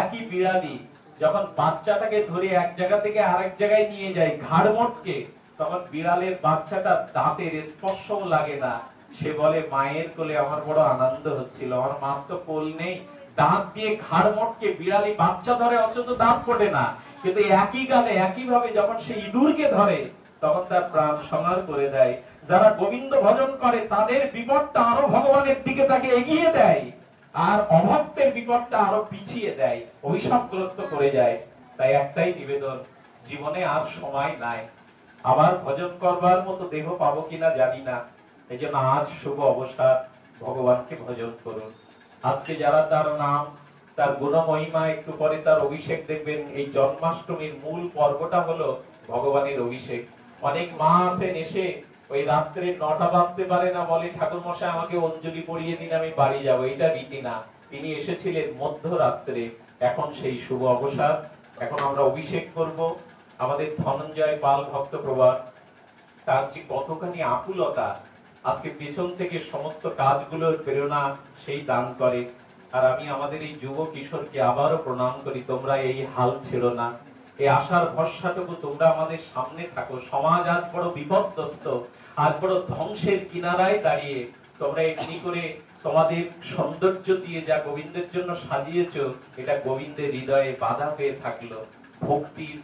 একই বিড়ালি যখন বাচ্চাটাকে ধরে এক জায়গা থেকে আরেক জায়গায় নিয়ে যায় ঘাড় মটকে, তখন বিড়ালের বাচ্চাটা দাঁতের স্পর্শও লাগে না। সে বলে, মায়ের কোলে আমার বড় আনন্দ হচ্ছিল, আমার মার তো কোল নেই। দাঁত দিয়ে ঘাড় মটকে বিড়ালি বাচ্চা ধরে, অথচ দাঁত ফোটে না। কিন্তু একই গালে, একই ভাবে যখন সে ইঁদুরকে ধরে, তখন তার প্রাণ সংহার করে দেয়। যারা গোবিন্দ ভজন করে, তাদের বিপদটা আরো ভগবানের দিকে তাকে এগিয়ে দেয়, আর অভক্তের বিপদটা আরো পিছিয়ে দেয়, অভিশাপগ্রস্ত করে যায়। তাই একটাই নিবেদন, জীবনে আর সময় নাই, আবার ভজন করবার মতো দেহ পাবো কিনা জানি না। এই জন্য আজ শুভ অবসর, ভগবানকে ভজন করুন। আজকে যারা তার নাম, তার গুণ মহিমা, একটু পরে তার অভিষেক দেখবেন। এই জন্মাষ্টমীর মূল পর্বটা হলো ভগবানের অভিষেক। অনেক মা আছেন, এসে ওই রাত্রে 9টা বাজতে পারে না, বলে ঠাকুর মশাই আমাকে অঞ্জলি পড়িয়ে দিন, আমি বাড়ি যাবো। এটা রীতি না, তিনি এসেছিলেন মধ্যরাত্রে। এখন সেই শুভ অবসর, এখন আমরা অভিষেক করব। আমাদের ধনঞ্জয় পাল ভক্ত প্রবাদ, তার যে কতখানি আকুলতা, আজকে পেছন থেকে সমস্ত কাজগুলোর প্রেরণা সেই দান করে। আর আমি আমাদের এই যুব কিশোরকে আবারও প্রণাম করি, তোমরা এই হাল ছেড়ো না, এই আশার ভরসাটুকু তোমরা আমাদের সামনে থাকো। সমাজ আজ বড় বিপদগ্রস্ত, আজ বড় ধ্বংসের কিনারায় দাঁড়িয়ে, তোমরা এমনি করে তোমাদের সৌন্দর্য দিয়ে যা গোবিন্দের জন্য সাজিয়েছো, এটা গোবিন্দের হৃদয়ে বাধা হয়ে থাকলো, ভক্তির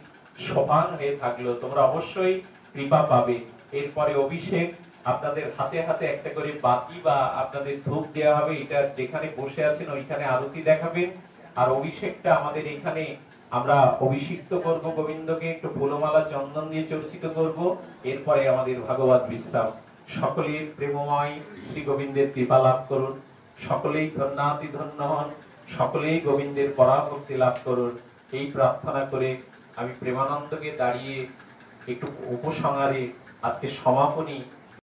সোপান হয়ে থাকলো। তোমরা অবশ্যই কৃপা পাবে। এরপরে অভিষেক, আপনাদের হাতে হাতে একটা করে বাতি বা আপনাদের ধূপ দেওয়া হবে। এটা যেখানে বসে আছেন ওইখানে আরতি দেখাবেন। আর অভিষেকটা আমাদের এখানে আমরা অভিষিক্ত করব গোবিন্দকে, একটু ফুলমালা চন্দন দিয়ে চর্চিত করব। এরপরে আমাদের ভাগবত বিশ্রাম। সকলের প্রেমময় শ্রী গোবিন্দের কৃপা লাভ করুন, সকলেই ধন্যাতি ধন্য হন, সকলেই গোবিন্দের পরাভক্তি লাভ করুন, এই প্রার্থনা করে আমি প্রেমানন্দকে দাঁড়িয়ে একটু উপসংহারে আজকে সমাপনী